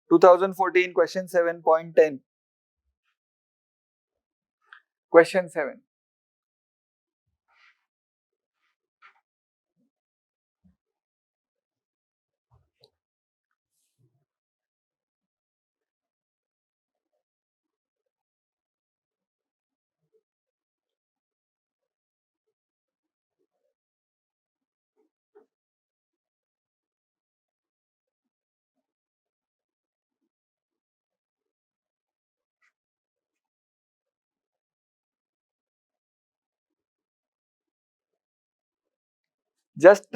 2014 question 7.10. Question 7. Just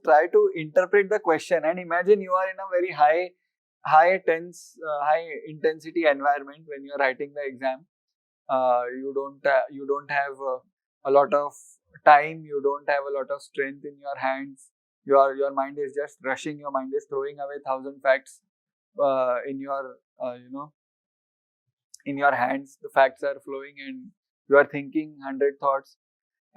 try to interpret the question and imagine you are in a very high intensity environment when you are writing the exam. You don't have a lot of time. You don't have a lot of strength in your hands. Your mind is just rushing. Your mind is throwing away 1,000 facts in your in your hands. The facts are flowing and you are thinking 100 thoughts.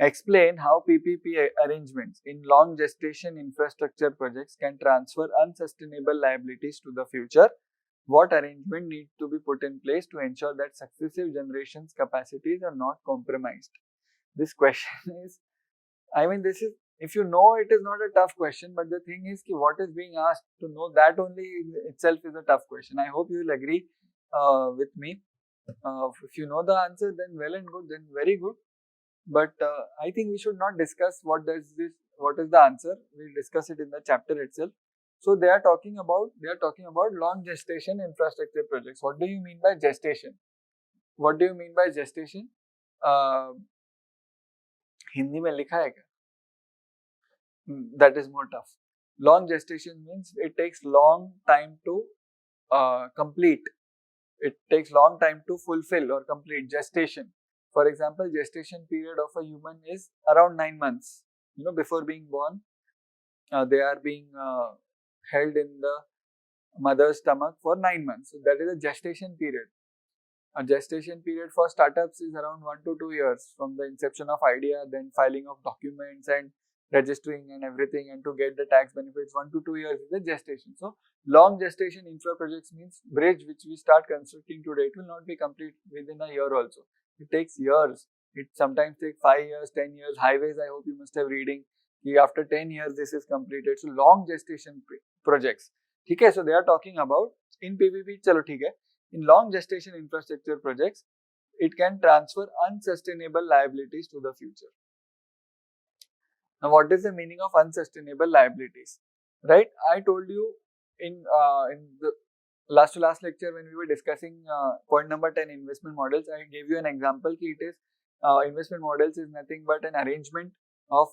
Explain how PPP arrangements in long gestation infrastructure projects can transfer unsustainable liabilities to the future. What arrangement needs to be put in place to ensure that successive generations' capacities are not compromised? This question is, this is, if you know, it is not a tough question, but the thing is, what is being asked, to know that only itself is a tough question. I hope you will agree with me. If you know the answer, then well and good, then very good. But I think we should not discuss what is the answer. We'll discuss it in the chapter itself. So they are talking about long gestation infrastructure projects. What do you mean by gestation? What do you mean by gestation? Hindi में लिखा है क्या? That is more tough. Long gestation means it takes long time to complete. It takes long time to fulfill or complete gestation. For example, gestation period of a human is around 9 months. Before being born, they are being held in the mother's stomach for 9 months. So that is a gestation period. A gestation period for startups is around 1 to 2 years from the inception of idea, then filing of documents and registering and everything, and to get the tax benefits. 1 to 2 years is the gestation. So long gestation infra projects means bridge which we start constructing today, it will not be complete within a year also. It takes years. It sometimes takes 5 years, 10 years. Highways, I hope you must have reading. After 10 years this is completed. So long gestation projects. Okay, so they are talking about in PPP. Chalo, theek hai. In long gestation infrastructure projects, it can transfer unsustainable liabilities to the future. Now, what is the meaning of unsustainable liabilities? Right? I told you in the last to last lecture when we were discussing point number 10 investment models, I gave you an example. It is investment models is nothing but an arrangement of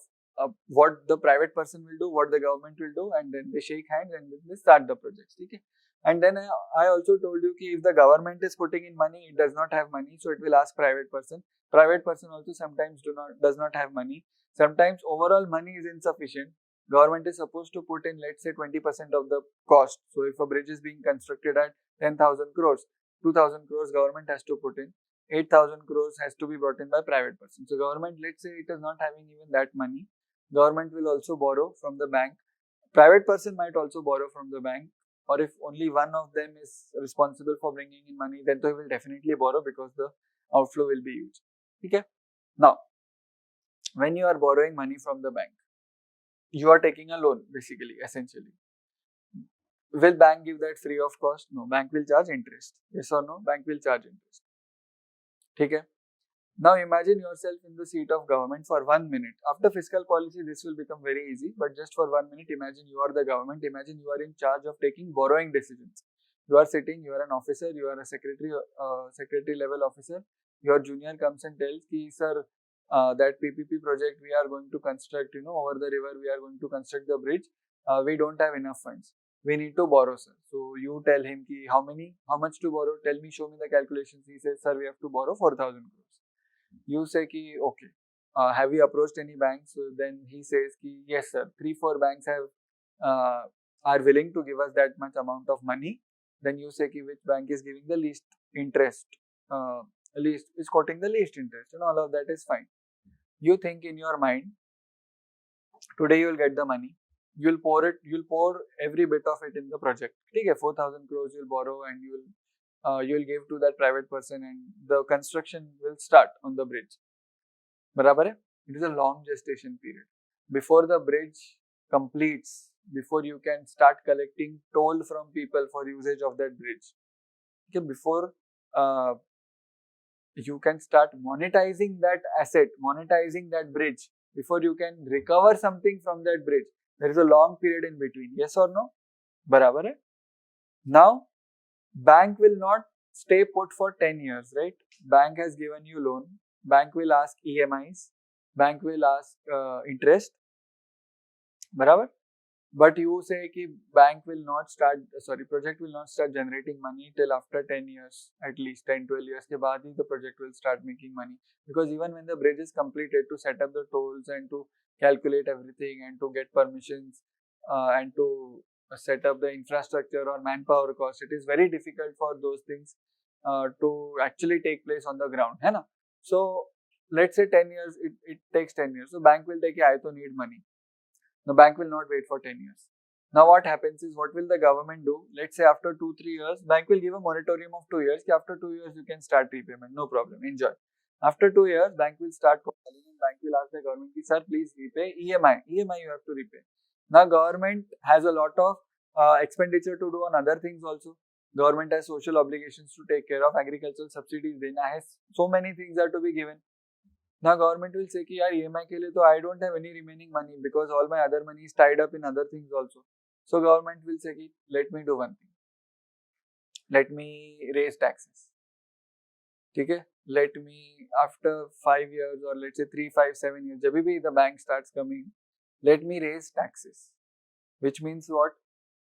what the private person will do, what the government will do, and then they shake hands and then they start the projects. Okay? And then I also told you that if the government is putting in money, it does not have money, so it will ask private person. Private person also sometimes does not have money. Sometimes overall money is insufficient. Government is supposed to put in, let's say, 20% of the cost. So if a bridge is being constructed at 10,000 crores, 2,000 crores government has to put in, 8,000 crores has to be brought in by private person. So government, let's say it is not having even that money. Government will also borrow from the bank. Private person might also borrow from the bank. Or if only one of them is responsible for bringing in money, then they will definitely borrow because the outflow will be huge. Okay. Now, when you are borrowing money from the bank, you are taking a loan basically, essentially. Will bank give that free of cost? No, bank will charge interest. Yes or no? Bank will charge interest. Okay. Now imagine yourself in the seat of government for 1 minute. After fiscal policy, this will become very easy. But just for 1 minute, imagine you are the government. Imagine you are in charge of taking borrowing decisions. You are sitting, you are an officer, you are a secretary level officer. Your junior comes and tells, ki, sir, that PPP project we are going to construct, over the river, we are going to construct the bridge. We don't have enough funds. We need to borrow, sir. So you tell him, ki, how much to borrow? Tell me, show me the calculations. He says, sir, we have to borrow 4,000 crores. You say ki okay, have you approached any banks? So then he says ki yes sir, 3-4 banks are willing to give us that much amount of money. Then you say ki which bank is giving the least interest, least is quoting the least interest, and all of that is fine. You think in your mind, today you will get the money, you'll pour every bit of it in the project. Okay, 4,000 crores you'll borrow and you'll give to that private person and the construction will start on the bridge. Barabar hai? It is a long gestation period. Before the bridge completes, before you can start collecting toll from people for usage of that bridge, okay, before you can start monetizing that asset, monetizing that bridge, before you can recover something from that bridge, there is a long period in between. Yes or no? Barabar hai? Now, bank will not stay put for 10 years, right? Bank has given you loan. Bank will ask EMIs. Bank will ask interest. Barabar? But you say ki project will not start generating money till after 10 years, at least 10-12 years ke baad hi the project will start making money. Because even when the bridge is completed, to set up the tolls and to calculate everything and to get permissions and to set up the infrastructure or manpower cost, it is very difficult for those things to actually take place on the ground. Hai na? So let's say 10 years, it takes 10 years. So bank will take, I to need money. The bank will not wait for 10 years. Now what happens is, what will the government do? Let's say after 2-3 years, bank will give a moratorium of 2 years. After 2 years, you can start repayment. No problem. Enjoy. After 2 years, bank will start calling and bank will ask the government, sir, please repay EMI. EMI you have to repay. Now government has a lot of expenditure to do on other things also. Government has social obligations to take care of, agricultural subsidies dena hai. So many things are to be given. Now government will say ki yaar EMI ke liye to I don't have any remaining money because all my other money is tied up in other things also. So government will say ki let me do one thing. Let me raise taxes. Okay? Let me, after 5 years or let's say 3, 5, 7 years, jab bhi the bank starts coming, let me raise taxes. Which means what?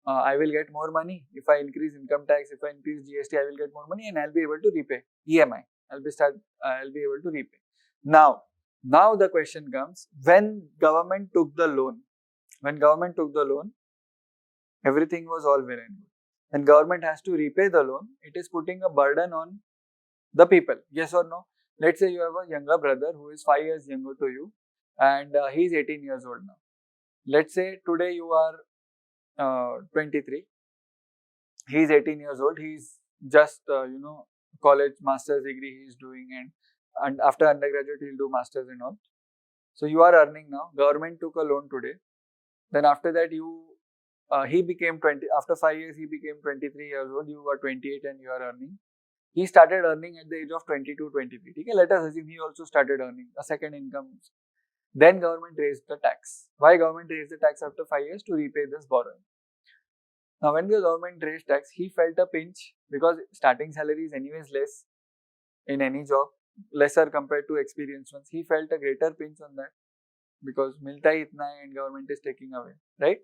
I will get more money. If I increase income tax, if I increase GST, I will get more money and I'll be able to repay EMI. I'll be able to repay. Now the question comes, when government took the loan, everything was all well and good. When government has to repay the loan, it is putting a burden on The people, yes or no? Let's say you have a younger brother who is 5 years younger to you, and he is 18 years old now. Let's say today you are 23. He is 18 years old. He is just college master's degree he is doing, and after undergraduate he will do masters and all. So you are earning now. Government took a loan today. Then after that he became 20. After 5 years he became 23 years old. You were 28 and you are earning. He started earning at the age of 22, 23. Okay, let us assume he also started earning a second income. Then government raised the tax. Why government raised the tax after 5 years? To repay this borrowing. Now when the government raised tax, he felt a pinch because starting salary is anyways less in any job, lesser compared to experienced ones. He felt a greater pinch on that because milta hi itna hai and government is taking away, right?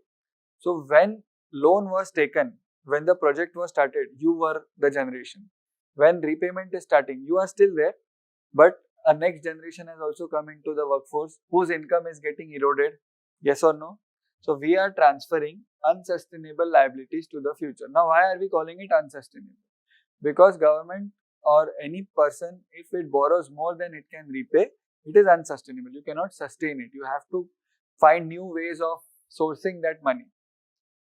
So when loan was taken, when the project was started, you were the generation. When repayment is starting, you are still there, but a next generation has also come into the workforce whose income is getting eroded. Yes or no? So we are transferring unsustainable liabilities to the future. Now why are we calling it unsustainable? Because government or any person, if it borrows more than it can repay, it is unsustainable. You cannot sustain it. You have to find new ways of sourcing that money.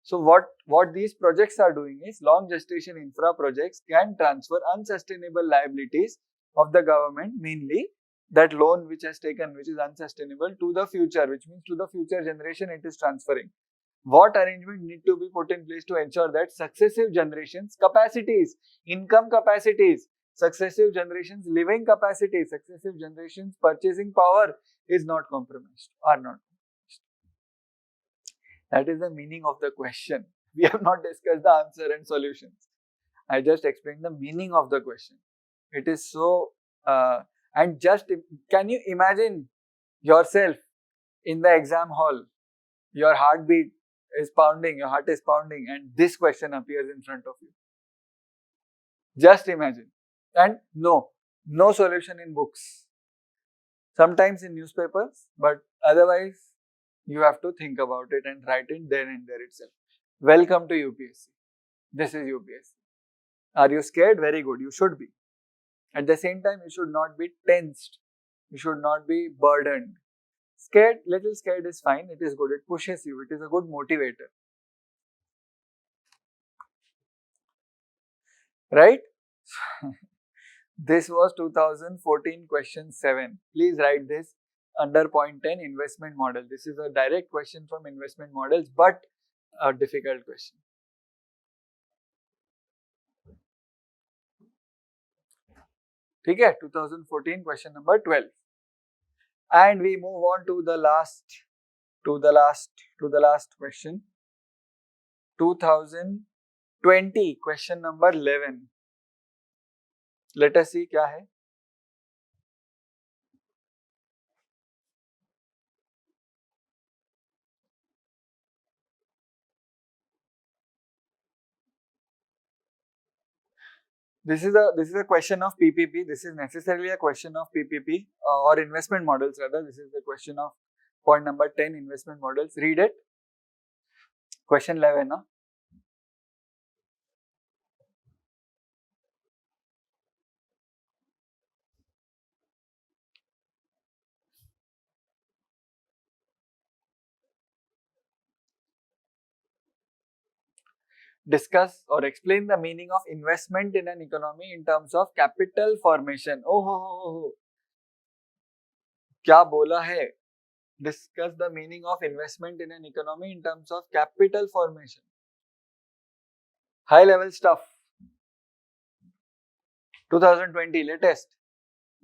So what these projects are doing is long gestation infra projects can transfer unsustainable liabilities of the government, mainly that loan which has taken, which is unsustainable, to the future, which means to the future generation it is transferring. What arrangement need to be put in place to ensure that successive generations capacities, income capacities, successive generations living capacity, successive generations purchasing power is not compromised, are not. That is the meaning of the question. We have not discussed the answer and solutions. I just explained the meaning of the question. It is so, and just can you imagine yourself in the exam hall? Your heartbeat is pounding, your heart is pounding, and this question appears in front of you. Just imagine. And no solution in books. Sometimes in newspapers, but otherwise, you have to think about it and write it there and there itself. Welcome to UPSC. This is UPSC. Are you scared? Very good. You should be. At the same time, you should not be tensed. You should not be burdened. Scared, little scared is fine. It is good. It pushes you. It is a good motivator. Right? This was 2014 question 7. Please write this under point 10, investment model. This is a direct question from investment models, but a difficult question. ठीक है, 2014 question number 12. And we move on to the last question. 2020 question number 11. Let us see क्या है. This is a question of PPP. This is necessarily a question of PPP or investment models rather. This is the question of point number 10, investment models. Read it. Question 11. Huh? Discuss or explain the meaning of investment in an economy in terms of capital formation. Oh. क्या बोला है? Discuss the meaning of investment in an economy in terms of capital formation. High level stuff. 2020 latest.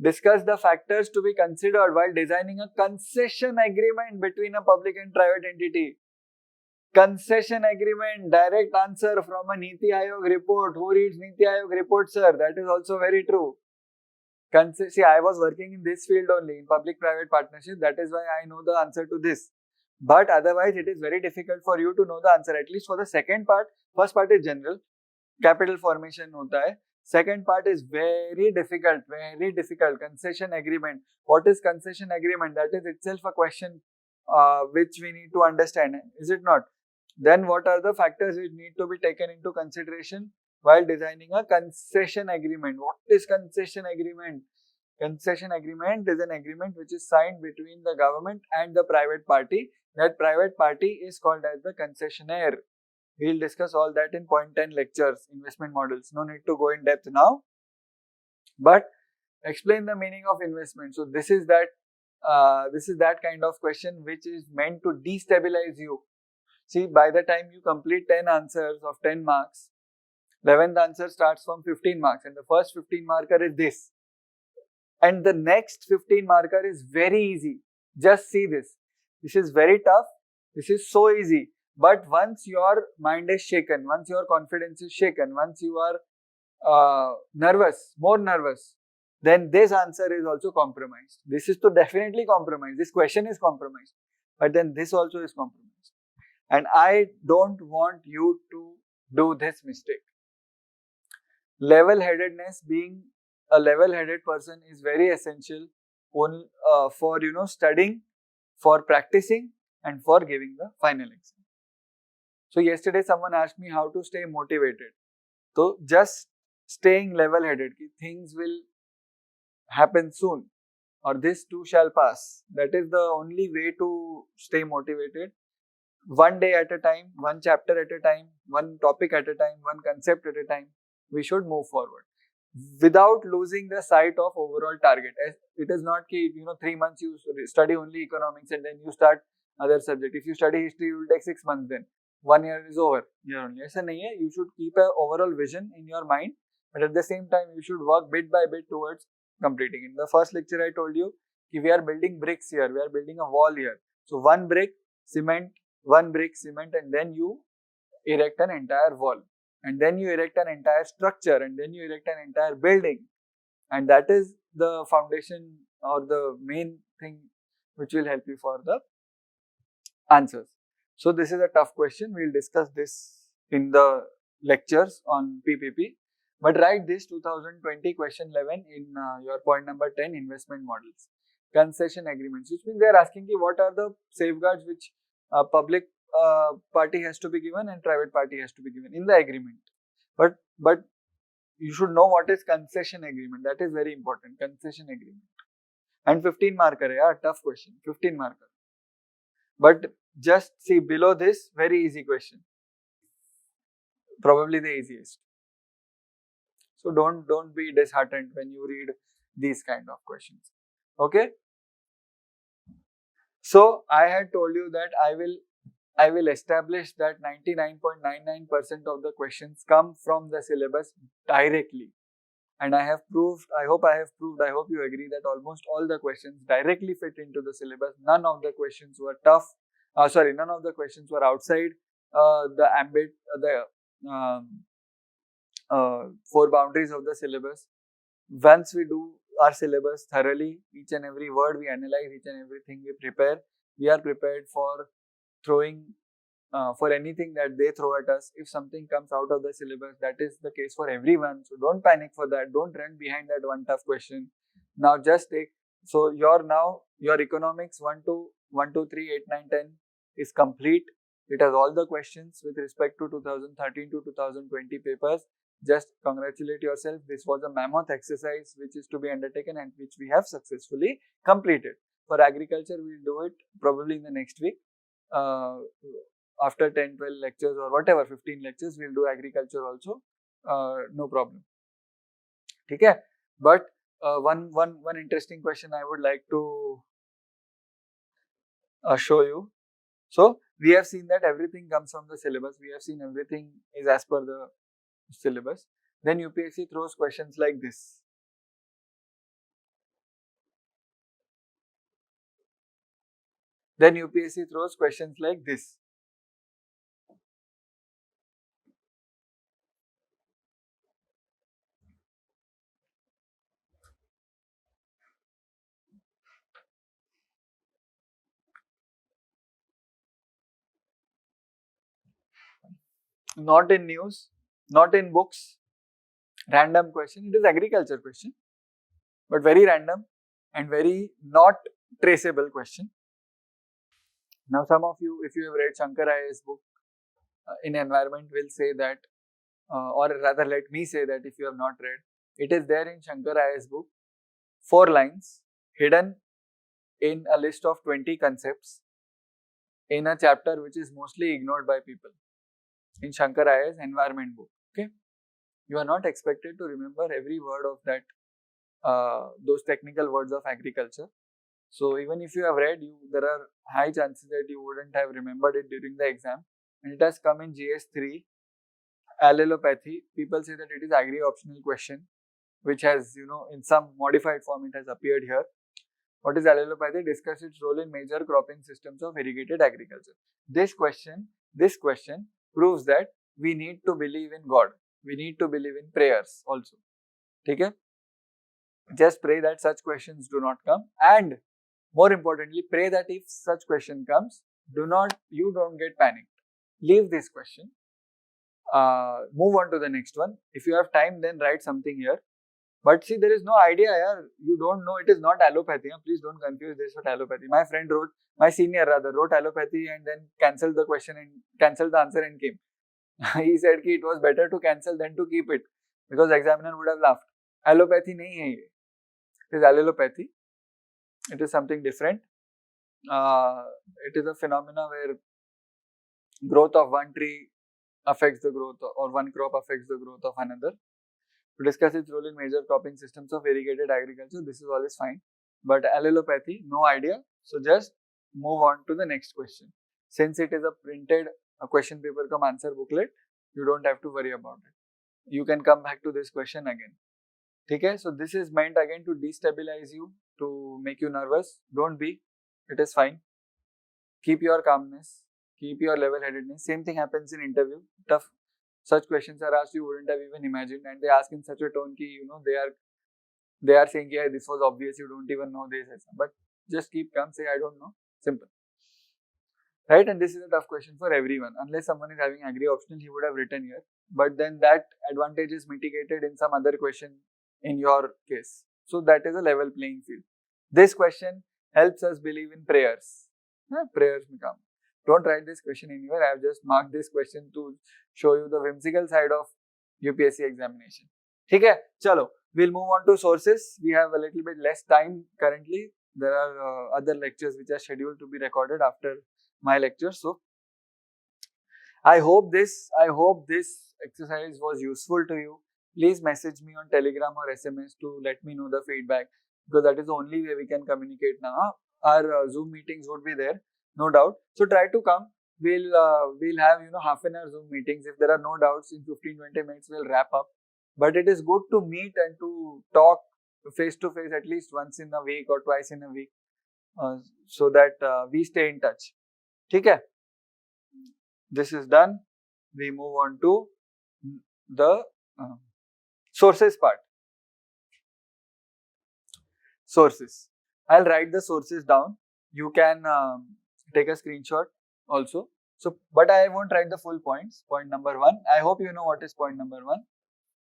Discuss the factors to be considered while designing a concession agreement between a public and private entity. Concession agreement, direct answer from a Niti Aayog report. Who reads Niti Aayog report, sir? That is also very true. See, I was working in this field only, in public-private partnership. That is why I know the answer to this. But otherwise, it is very difficult for you to know the answer. At least for the second part. First part is general. Capital formation hota hai. Second part is very difficult. Concession agreement. What is concession agreement? That is itself a question which we need to understand. Is it not? Then what are the factors which need to be taken into consideration while designing a concession agreement. What is concession agreement? Concession agreement is an agreement which is signed between the government and the private party. That private party is called as the concessionaire. We will discuss all that in point 10 lectures, investment models. No need to go in depth now. But explain the meaning of investment. So this is that kind of question which is meant to destabilize you. See, by the time you complete 10 answers of 10 marks, 11th answer starts from 15 marks and the first 15 marker is this. And the next 15 marker is very easy. Just see this. This is very tough. This is so easy. But once your mind is shaken, once your confidence is shaken, once you are nervous, more nervous, then this answer is also compromised. This is to definitely compromised. This question is compromised. But then this also is compromised. And I don't want you to do this mistake. Level-headedness, being a level-headed person, is very essential for studying, for practicing, and for giving the final exam. So yesterday someone asked me how to stay motivated. So just staying level-headed, things will happen soon, or this too shall pass. That is the only way to stay motivated. One day at a time, one chapter at a time, one topic at a time, one concept at a time, we should move forward without losing the sight of overall target. It is not that 3 months you study only economics and then you start other subject. If you study history, you will take 6 months then. 1 year is over. Aisa nahi hai. You should keep an overall vision in your mind, but at the same time, you should work bit by bit towards completing. In the first lecture, I told you that we are building bricks here. We are building a wall here. So one brick, cement, and then you erect an entire wall. And then you erect an entire structure, and then you erect an entire building. And that is the foundation or the main thing which will help you for the answers. So this is a tough question. We will discuss this in the lectures on PPP. But write this 2020 question 11 in your point number 10, investment models. Concession agreements, which means they are asking you what are the safeguards which public party has to be given and private party has to be given in the agreement. But you should know what is concession agreement. That is very important. Concession agreement. And 15 marker, yeah, tough question. 15 marker. But just see below this, very easy question. Probably the easiest. So don't be disheartened when you read these kind of questions. Okay. So I had told you that I will establish that 99.99% of the questions come from the syllabus directly. And I have proved, I hope you agree that almost all the questions directly fit into the syllabus. None of the questions were tough. None of the questions were outside the ambit, four boundaries of the syllabus. Once we do our syllabus thoroughly, each and every word we analyze, each and everything we prepare, we are prepared for throwing for anything that they throw at us. If something comes out of the syllabus, that is the case for everyone. So don't panic for that. Don't run behind that one tough question. Now just take, so your economics 1 to 3, 8, 9, 10 is complete. It has all the questions with respect to 2013 to 2020 papers. Just congratulate yourself. This was a mammoth exercise which is to be undertaken and which we have successfully completed. For agriculture, we will do it probably in the next week. After 10, 12 lectures or whatever, 15 lectures, we will do agriculture also. No problem. Okay? But one interesting question I would like to show you. So, we have seen that everything comes from the syllabus. We have seen everything is as per the syllabus. Then UPSC throws questions like this. Then UPSC throws questions like this. Not in news, not in books, random question. It is agriculture question, but very random and very not traceable question. Now some of you, if you have read Shankar IAS book in environment, will say that or rather let me say that if you have not read, it is there in Shankar IAS book, 4 lines hidden in a list of 20 concepts in a chapter which is mostly ignored by people in Shankar IAS environment book. Okay, you are not expected to remember every word of that, those technical words of agriculture. So even if you have read, there are high chances that you wouldn't have remembered it during the exam. And it has come in GS3, allelopathy. People say that it is agri optional question, which has, in some modified form, it has appeared here. What is allelopathy? Discuss its role in major cropping systems of irrigated agriculture. This question proves that we need to believe in God. We need to believe in prayers also. Okay? Just pray that such questions do not come, and more importantly, pray that if such question comes, you don't get panicked. Leave this question. Move on to the next one. If you have time, then write something here. But see, there is no idea here. You don't know. It is not allopathy. Please don't confuse this with allopathy. My senior wrote allopathy and then cancelled the question and cancelled the answer and came. He said it was better to cancel than to keep it, because the examiner would have laughed. Allopathy nahi hai. It is allelopathy. It is something different. It is a phenomena where growth of one tree affects the growth, or one crop affects the growth of another. To discuss its role in major cropping systems of irrigated agriculture, this is always fine. But allelopathy, no idea. So just move on to the next question. Since it is a printed question paper cum answer booklet, you don't have to worry about it. You can come back to this question again. Okay? So this is meant again to destabilize you, to make you nervous. Don't be. It is fine. Keep your calmness. Keep your level-headedness. Same thing happens in interview. Tough. Such questions are asked you wouldn't have even imagined, and they ask in such a tone ki, they are saying, yeah, this was obvious, you don't even know this. But just keep calm, say, I don't know. Simple. Right? And this is a tough question for everyone. Unless someone is having agri optional, he would have written here. But then that advantage is mitigated in some other question in your case. So that is a level playing field. This question helps us believe in prayers. Prayers become. Don't write this question anywhere. I have just marked this question to show you the whimsical side of UPSC examination. Okay, chalo. We'll move on to sources. We have a little bit less time currently. There are other lectures which are scheduled to be recorded after my lecture. So I hope this exercise was useful to you. Please message me on Telegram or SMS to let me know the feedback, because that is the only way we can communicate now. Our Zoom meetings would be there, no doubt. So try to come. We'll have half an hour Zoom meetings. If there are no doubts, in 15-20 minutes we'll wrap up. But it is good to meet and to talk face to face at least once in a week or twice in a week, so that we stay in touch. Okay? This is done. We move on to the sources part. Sources. I'll write the sources down. You can take a screenshot also. So, but I won't write the full points. Point number 1. I hope you know what is point number 1.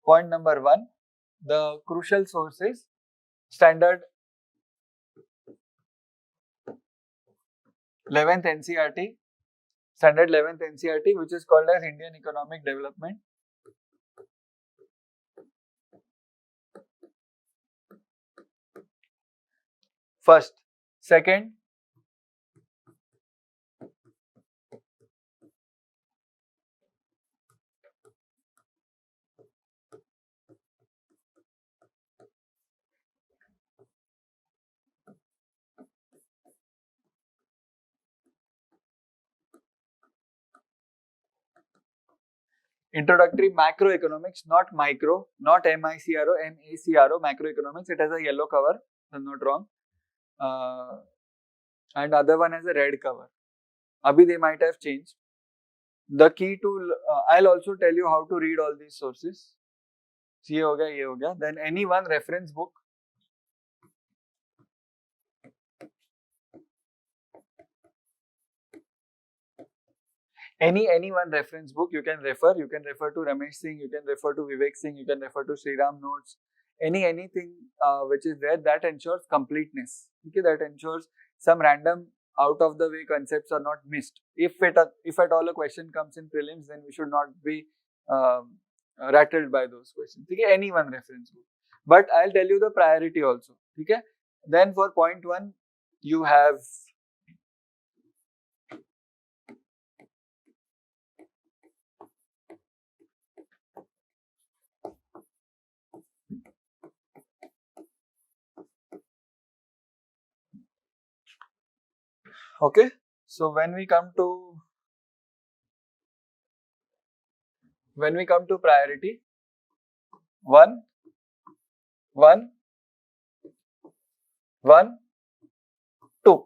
Point number 1. The crucial sources. Standard 11th NCERT. Standard 11th NCERT, which is called as Indian Economic Development. First. Second, introductory macroeconomics, not micro, not MICRO, MACRO, macroeconomics. It has a yellow cover, I'm not wrong. And other one has a red cover. Abhi they might have changed. The key to, I'll also tell you how to read all these sources. Ye ho gaya. Then any one reference book. Any one reference book you can refer. You can refer to Ramesh Singh, you can refer to Vivek Singh, you can refer to Sriram notes. Anything which is there, that ensures completeness. Okay, that ensures some random out of the way concepts are not missed. If at all a question comes in prelims, then we should not be rattled by those questions. Okay, any one reference book. But I'll tell you the priority also. Okay. Then for point 1, you have okay. So when we come to priority, 1, 1, 1, 2.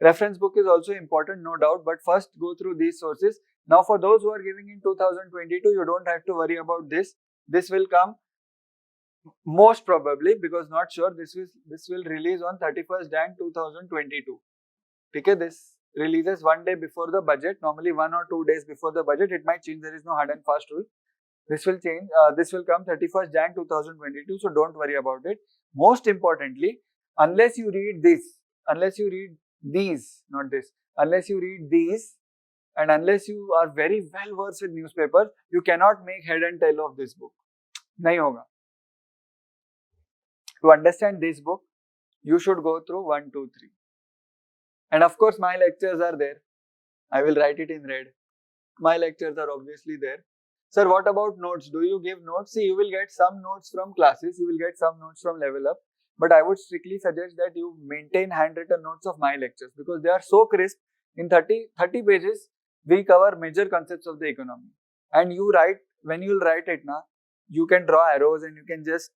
Reference book is also important, no doubt, but first go through these sources. Now for those who are giving in 2022, you don't have to worry about this. This will come most probably, because not sure, this will release on 31st Jan 2022. Okay, this releases one day before the budget, normally 1 or 2 days before the budget. It might change, there is no hard and fast rule. This will change, this will come 31st Jan 2022, so don't worry about it. Most importantly, unless you read these, not this, unless you read these and unless you are very well versed with newspapers, you cannot make head and tail of this book. Nahi hoga. To understand this book, you should go through 1, 2, 3. And of course, my lectures are there. I will write it in red. My lectures are obviously there. Sir, what about notes? Do you give notes? See, you will get some notes from classes, you will get some notes from Levelup, but I would strictly suggest that you maintain handwritten notes of my lectures because they are so crisp. In 30 pages, we cover major concepts of the economy. And you write, when you will write it, you can draw arrows and you can just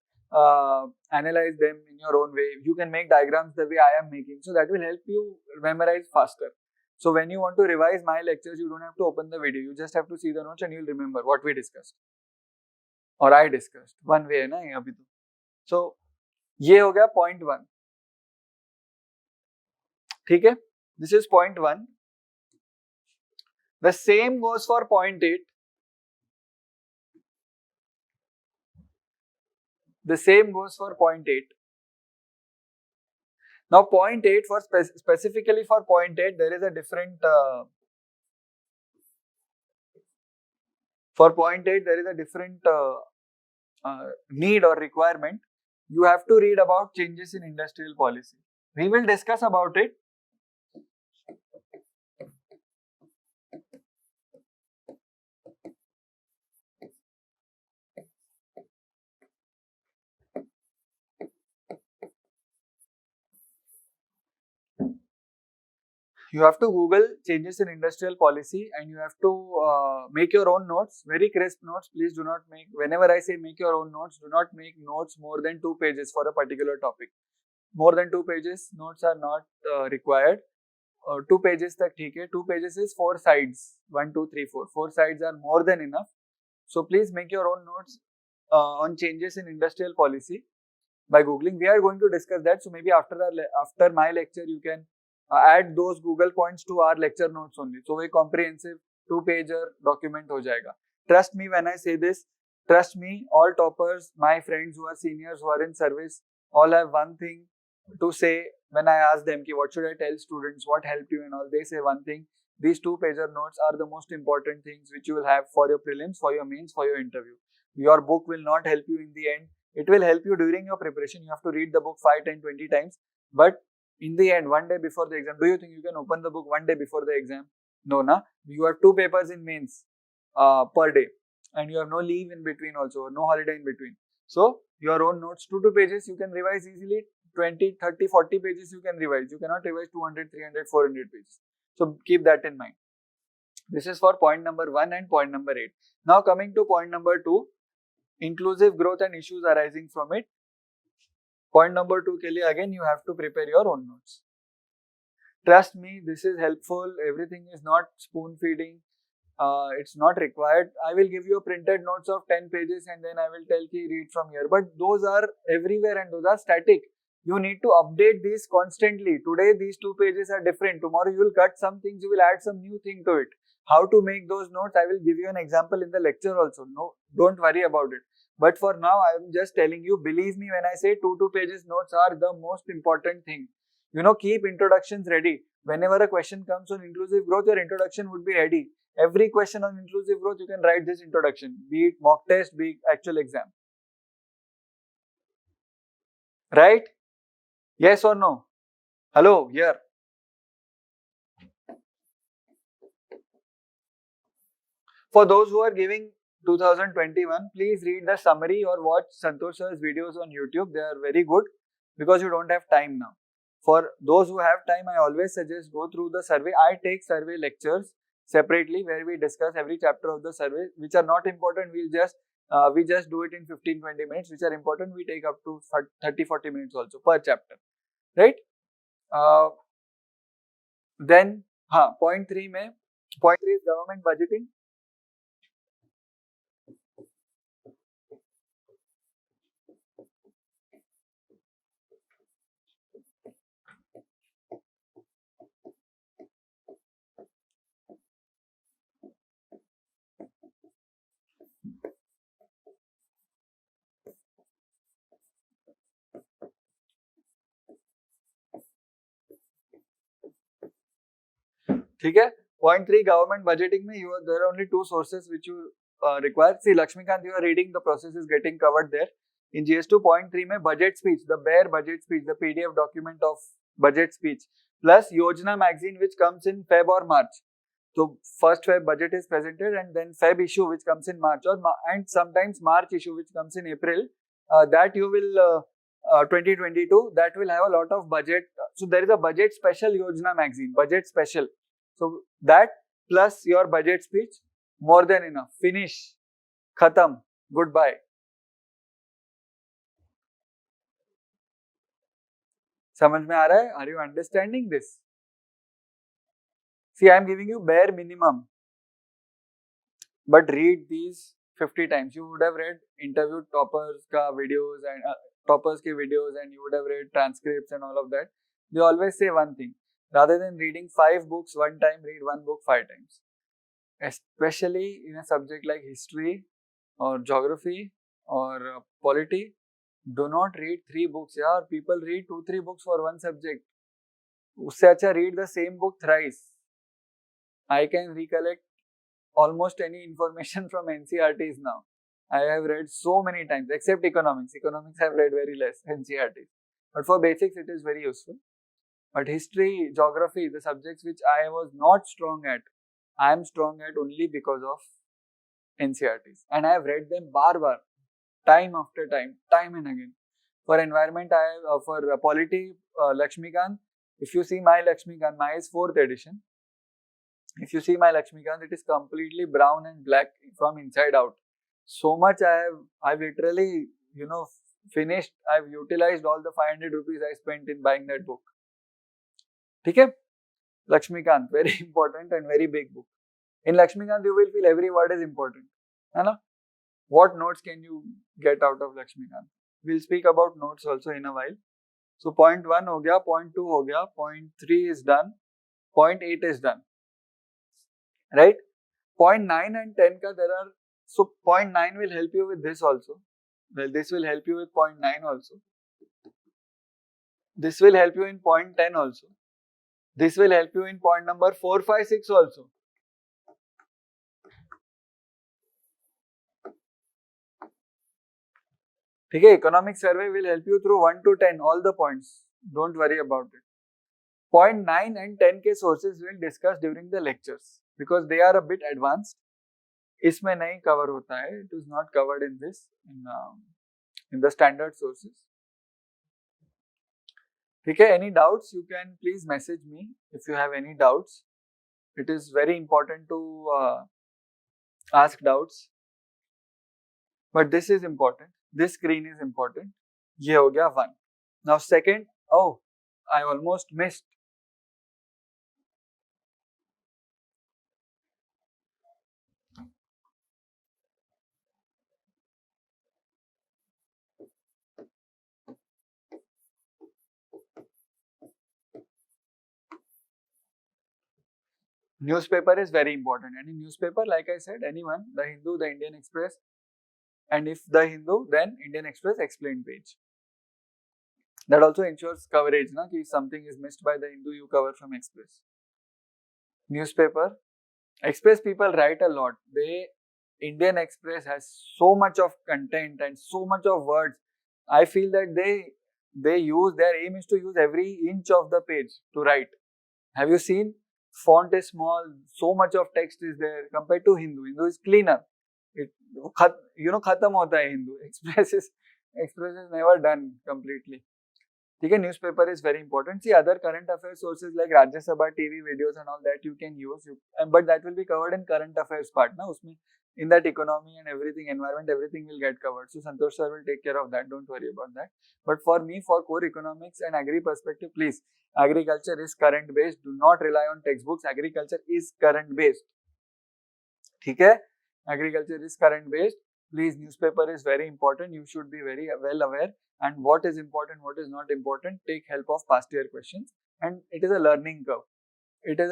analyze them in your own way. You can make diagrams the way I am making. So that will help you memorize faster. So when you want to revise my lectures, you don't have to open the video. You just have to see the notes and you'll remember what we discussed. Or I discussed. One way, na? Abhi to. So, ये हो गया point 1. ठीक है? This is point 1. The same goes for point 8. The same goes for point 8. Now, point 8, for specifically for point 8, there is a different for point 8, there is a different need or requirement. You have to read about changes in industrial policy. We will discuss about it. You have to Google changes in industrial policy and you have to make your own notes, very crisp notes. Please do not make, whenever I say make your own notes, do not make notes more than 2 pages for a particular topic. More than 2 pages, notes are not required. 2 pages tak theek hai. 2 pages is 4 sides. 1, 2, 3, 4. 4 sides are more than enough. So please make your own notes on changes in industrial policy by Googling. We are going to discuss that. So maybe after my lecture, you can add those Google points to our lecture notes only. So a comprehensive 2-pager document ho jayega. Trust me when I say this. Trust me, all toppers, my friends who are seniors, who are in service, all have one thing to say when I ask them, what should I tell students, what helped you and all. They say one thing. These 2-pager notes are the most important things which you will have for your prelims, for your mains, for your interview. Your book will not help you in the end. It will help you during your preparation. You have to read the book 5, 10, 20 times. But in the end, one day before the exam, do you think you can open the book one day before the exam? No, na? You have 2 papers in mains per day. And you have no leave in between also, no holiday in between. So, your own notes, 2 pages, you can revise easily. 20, 30, 40 pages you can revise. You cannot revise 200, 300, 400 pages. So, keep that in mind. This is for point number 1 and point number 8. Now, coming to point number 2, inclusive growth and issues arising from it. Point number 2 ke liye again you have to prepare your own notes. Trust me, this is helpful. Everything is not spoon feeding. It's not required. I will give you a printed notes of 10 pages and then I will tell you read from here. But those are everywhere and those are static. You need to update these constantly. Today these 2 pages are different. Tomorrow you will cut some things, you will add some new thing to it. How to make those notes, I will give you an example in the lecture also. No, don't worry about it. But for now, I am just telling you, believe me when I say 2 pages notes are the most important thing. Keep introductions ready. whenever a question comes on inclusive growth, your introduction would be ready. Every question on inclusive growth, you can write this introduction, be it mock test, be it actual exam. Right? Yes or no? Hello, here. For those who are giving 2021, please read the summary or watch Santosh sir's videos on YouTube. They are very good because you don't have time now. For those who have time, I always suggest go through the survey. I take survey lectures separately where we discuss every chapter of the survey. Which are not important, we just do it in 15-20 minutes. Which are important, we take up to 30-40 minutes also per chapter, right? Then point 3 is government budgeting. ठीक है. Point 3 government budgeting में there are only two sources which you require. See, Lakshmikant, you are reading, the process is getting covered there. In GS2 point 3 में budget speech, the bare budget speech, the PDF document of budget speech, plus Yojana magazine which comes in Feb or March. So first Feb budget is presented and then Feb issue which comes in March and sometimes March issue which comes in April. That you will 2022, that will have a lot of budget. So there is a budget special Yojana magazine, budget special. So that plus your budget speech, more than enough. Finish. Khatam. Goodbye. समझ में आ रहा है? Are you understanding this? See, I am giving you bare minimum. But read these 50 times. You would have read interview toppers ka videos and toppers ke videos, and you would have read transcripts and all of that. They always say one thing. Rather than reading 5 books one time, read one book 5 times. Especially in a subject like history or geography or polity, do not read 3 books. Yeah, people read 2-3 books for one subject. Usse acha read the same book thrice. I can recollect almost any information from NCERTs now. I have read so many times, except economics. Economics I have read very less, NCERTs. But for basics, it is very useful. But history, geography, the subjects which I was not strong at, I am strong at only because of NCERTs. And I have read them bar, time after time and again. For environment, for polity, Lakshmikant, if you see my Lakshmikant, my is 4th edition. If you see my Lakshmikant, it is completely brown and black from inside out. So much I've literally, finished, I've utilized all the 500 rupees I spent in buying that book. Okay? Lakshmikant, very important and very big book. In Lakshmikant, you will feel every word is important. What notes can you get out of Lakshmikant? We'll speak about notes also in a while. So point 1 ho gaya, point 2 ho gaya, point 3 is done, point 8 is done. Right? Point 9 and 10 ka there are, so point 9 will help you with this also. Well, this will help you with point 9 also. This will help you in point 10 also. This will help you in point number 4, 5, 6 also. Okay, economic survey will help you through 1 to 10, all the points. Don't worry about it. Point 9 and 10 के sources will discuss during the lectures because they are a bit advanced. इसमें नहीं cover होता है. It is not covered in this, in the standard sources. Okay, any doubts? You can please message me if you have any doubts. It is very important to ask doubts. But this is important. This screen is important. ये हो गया 1. Now second, oh, I almost missed. Newspaper is very important, and in newspaper, like I said, anyone, the Hindu, the Indian Express, and if the Hindu, then Indian Express explained page. That also ensures coverage, na, कि something is missed by the Hindu, you cover from Express. Newspaper. Express people write a lot. Indian Express has so much of content and so much of words. I feel that their aim is to use every inch of the page to write. Have you seen? Font is small, so much of text is there compared to Hindu. Hindu is cleaner. Khatam hota hai Hindu. Express is never done completely. Okay, newspaper is very important. See, other current affairs sources like Rajya Sabha, TV videos and all that you can use, but that will be covered in current affairs part. Na? In that economy and everything, environment, everything will get covered. So Santosh sir will take care of that. Don't worry about that. But for me, for core economics and agri perspective, please, agriculture is current based. Do not rely on textbooks. Agriculture is current based. Okay? Agriculture is current based. Please, newspaper is very important. You should be very well aware. And what is important, what is not important, take help of past year questions. And it is a learning curve. It is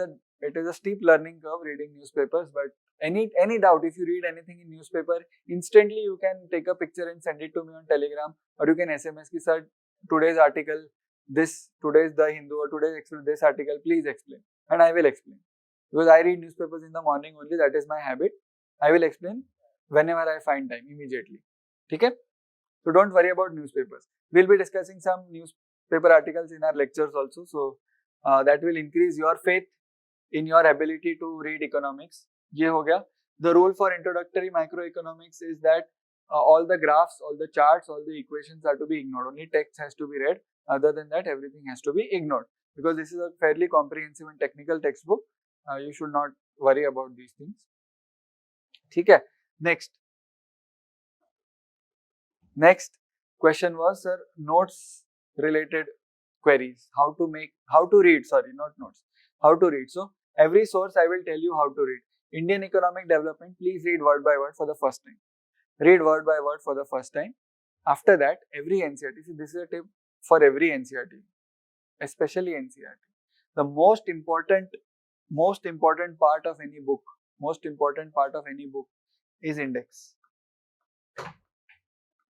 a steep learning curve reading newspapers, but any doubt, if you read anything in newspaper, instantly you can take a picture and send it to me on Telegram, or you can SMS ki sir, today's article, today's The Hindu or today's Express, this article, please explain. And I will explain. Because I read newspapers in the morning only, that is my habit. I will explain whenever I find time, immediately. Okay? So don't worry about newspapers. We'll be discussing some newspaper articles in our lectures also. So that will increase your faith in your ability to read economics. Ye ho gaya. The rule for introductory microeconomics is that all the graphs, all the charts, all the equations are to be ignored. Only text has to be read. Other than that, everything has to be ignored. Because this is a fairly comprehensive and technical textbook. You should not worry about these things. Okay. Next question was, sir, notes related queries. How to read, not notes. How to read. So, every source I will tell you how to read. Indian economic development, please read word by word for the first time. Read word by word for the first time. After that, every NCERT, see, this is a tip for every NCERT, especially NCERT. The most important part of any book, is index.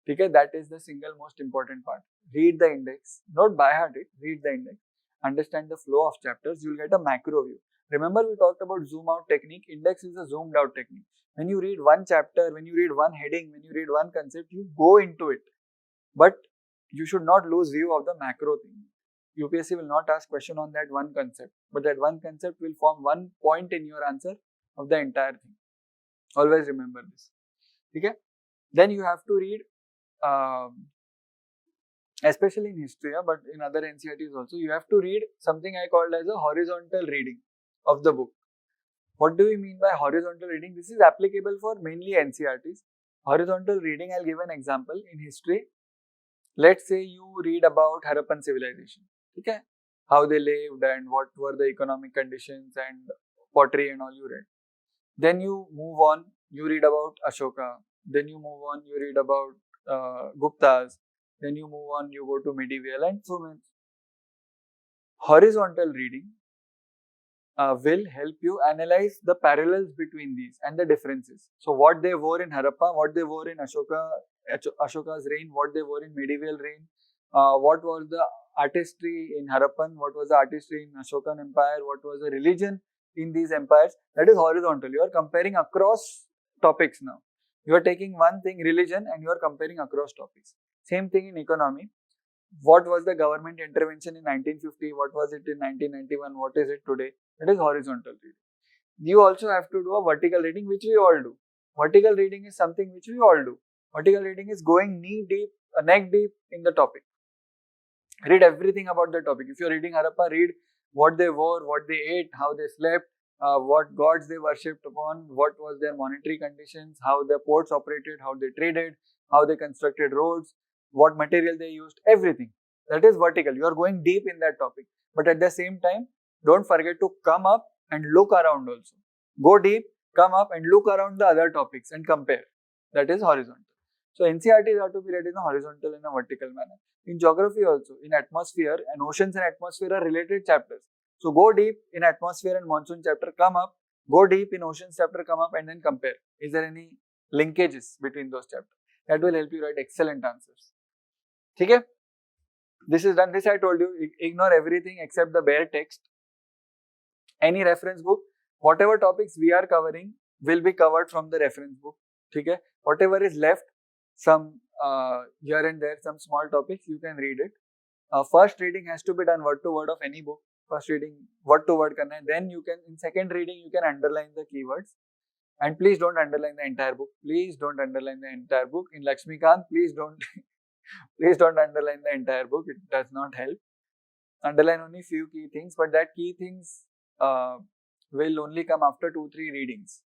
Okay, that is the single most important part. Read the index, not by heart it, read the index, understand the flow of chapters, you will get a macro view. Remember we talked about zoom out technique, index is a zoomed out technique. When you read one chapter, when you read one heading, when you read one concept, you go into it. But you should not lose view of the macro thing. UPSC will not ask question on that one concept, but that one concept will form one point in your answer of the entire thing. Always remember this. Okay? Then you have to read especially in history, but in other NCERTs also, you have to read something I called as a horizontal reading of the book. What do we mean by horizontal reading? This is applicable for mainly NCERTs. Horizontal reading, I'll give an example. In history, let's say you read about Harappan civilization, okay? How they lived and what were the economic conditions and pottery and all you read. Then you move on, you read about Ashoka. Then you move on, you read about Guptas. Then you move on, you go to medieval and so on. Horizontal reading will help you analyze the parallels between these and the differences. So what they wore in Harappa, what they wore in Ashoka's reign, what they wore in medieval reign, what was the artistry in Harappan, what was the artistry in Ashokan Empire, what was the religion in these empires. That is horizontal. You are comparing across topics now. You are taking one thing, religion, and you are comparing across topics. Same thing in economy. What was the government intervention in 1950? What was it in 1991? What is it today? That is horizontal reading. You also have to do a vertical reading, which we all do. Vertical reading is something which we all do. Vertical reading is going knee deep, neck deep in the topic. Read everything about the topic. If you are reading Harappa, read what they wore, what they ate, how they slept, what gods they worshipped upon, what was their monetary conditions, how their ports operated, how they traded, how they constructed roads, what material they used, everything. That is vertical. You are going deep in that topic. But at the same time, don't forget to come up and look around also. Go deep, come up and look around the other topics and compare. That is horizontal. So NCERTs are to be read in a horizontal and a vertical manner. In geography also, in atmosphere and oceans and atmosphere are related chapters. So go deep in atmosphere and monsoon chapter, come up, go deep in oceans chapter, come up and then compare. Is there any linkages between those chapters? That will help you write excellent answers. Okay? This is done. This I told you, ignore everything except the bare text. Any reference book, whatever topics we are covering will be covered from the reference book. Okay? Whatever is left, some here and there, some small topics, you can read it. First reading has to be done word to word of any book. First reading word to word karna hai. Then you can, in second reading, you can underline the keywords. And please don't underline the entire book. Please don't underline the entire book. In Lakshmikant, please don't please don't underline the entire book. It does not help. Underline only few key things, but that key things will only come after 2-3 readings.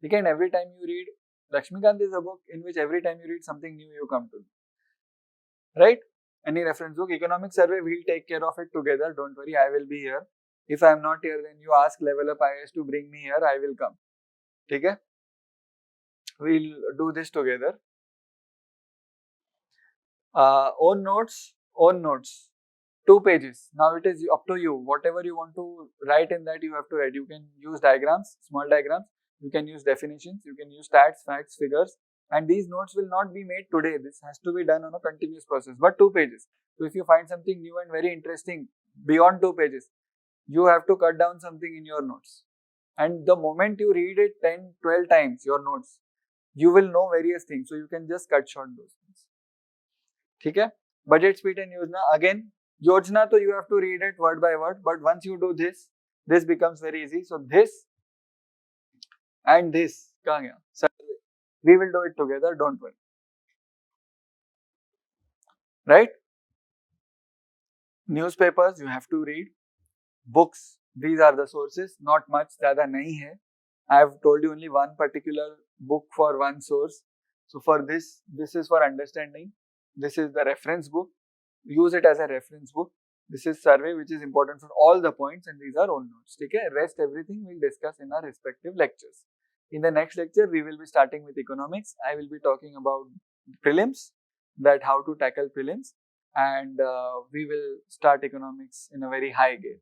Okay, and every time you read, Lakshmikant is a book in which every time you read something new you come to. Right? Any reference book, economic survey, we'll take care of it together. Don't worry, I will be here. If I am not here, then you ask Levelup IAS to bring me here, I will come. Okay? We'll do this together. Own notes. 2 pages. Now it is up to you. Whatever you want to write in that, you have to write. You can use diagrams, small diagrams. You can use definitions. You can use stats, facts, figures. And these notes will not be made today. This has to be done on a continuous process. But 2 pages. So if you find something new and very interesting beyond 2 pages, you have to cut down something in your notes. And the moment you read it 10, 12 times, your notes, you will know various things. So you can just cut short those things. Okay? Budget, speed and Yojana. Again, Yojana, so you have to read it word by word. But once you do this, this becomes very easy. So this and this, we will do it together. Don't worry. Right? Newspapers, you have to read. Books, these are the sources. Not much, ज़्यादा नहीं है. I have told you only one particular book for one source. So for this is for understanding. This is the reference book. Use it as a reference book. This is survey, which is important for all the points, and these are own notes. Okay? Rest everything we'll discuss in our respective lectures. In the next lecture, we will be starting with economics. I will be talking about prelims, that how to tackle prelims, and we will start economics in a very high gear.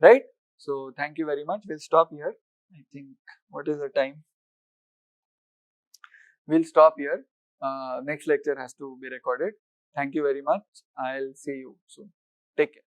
Right? So thank you very much. We'll stop here. I think, what is the time? We'll stop here. Next lecture has to be recorded. Thank you very much. I'll see you soon. Take care.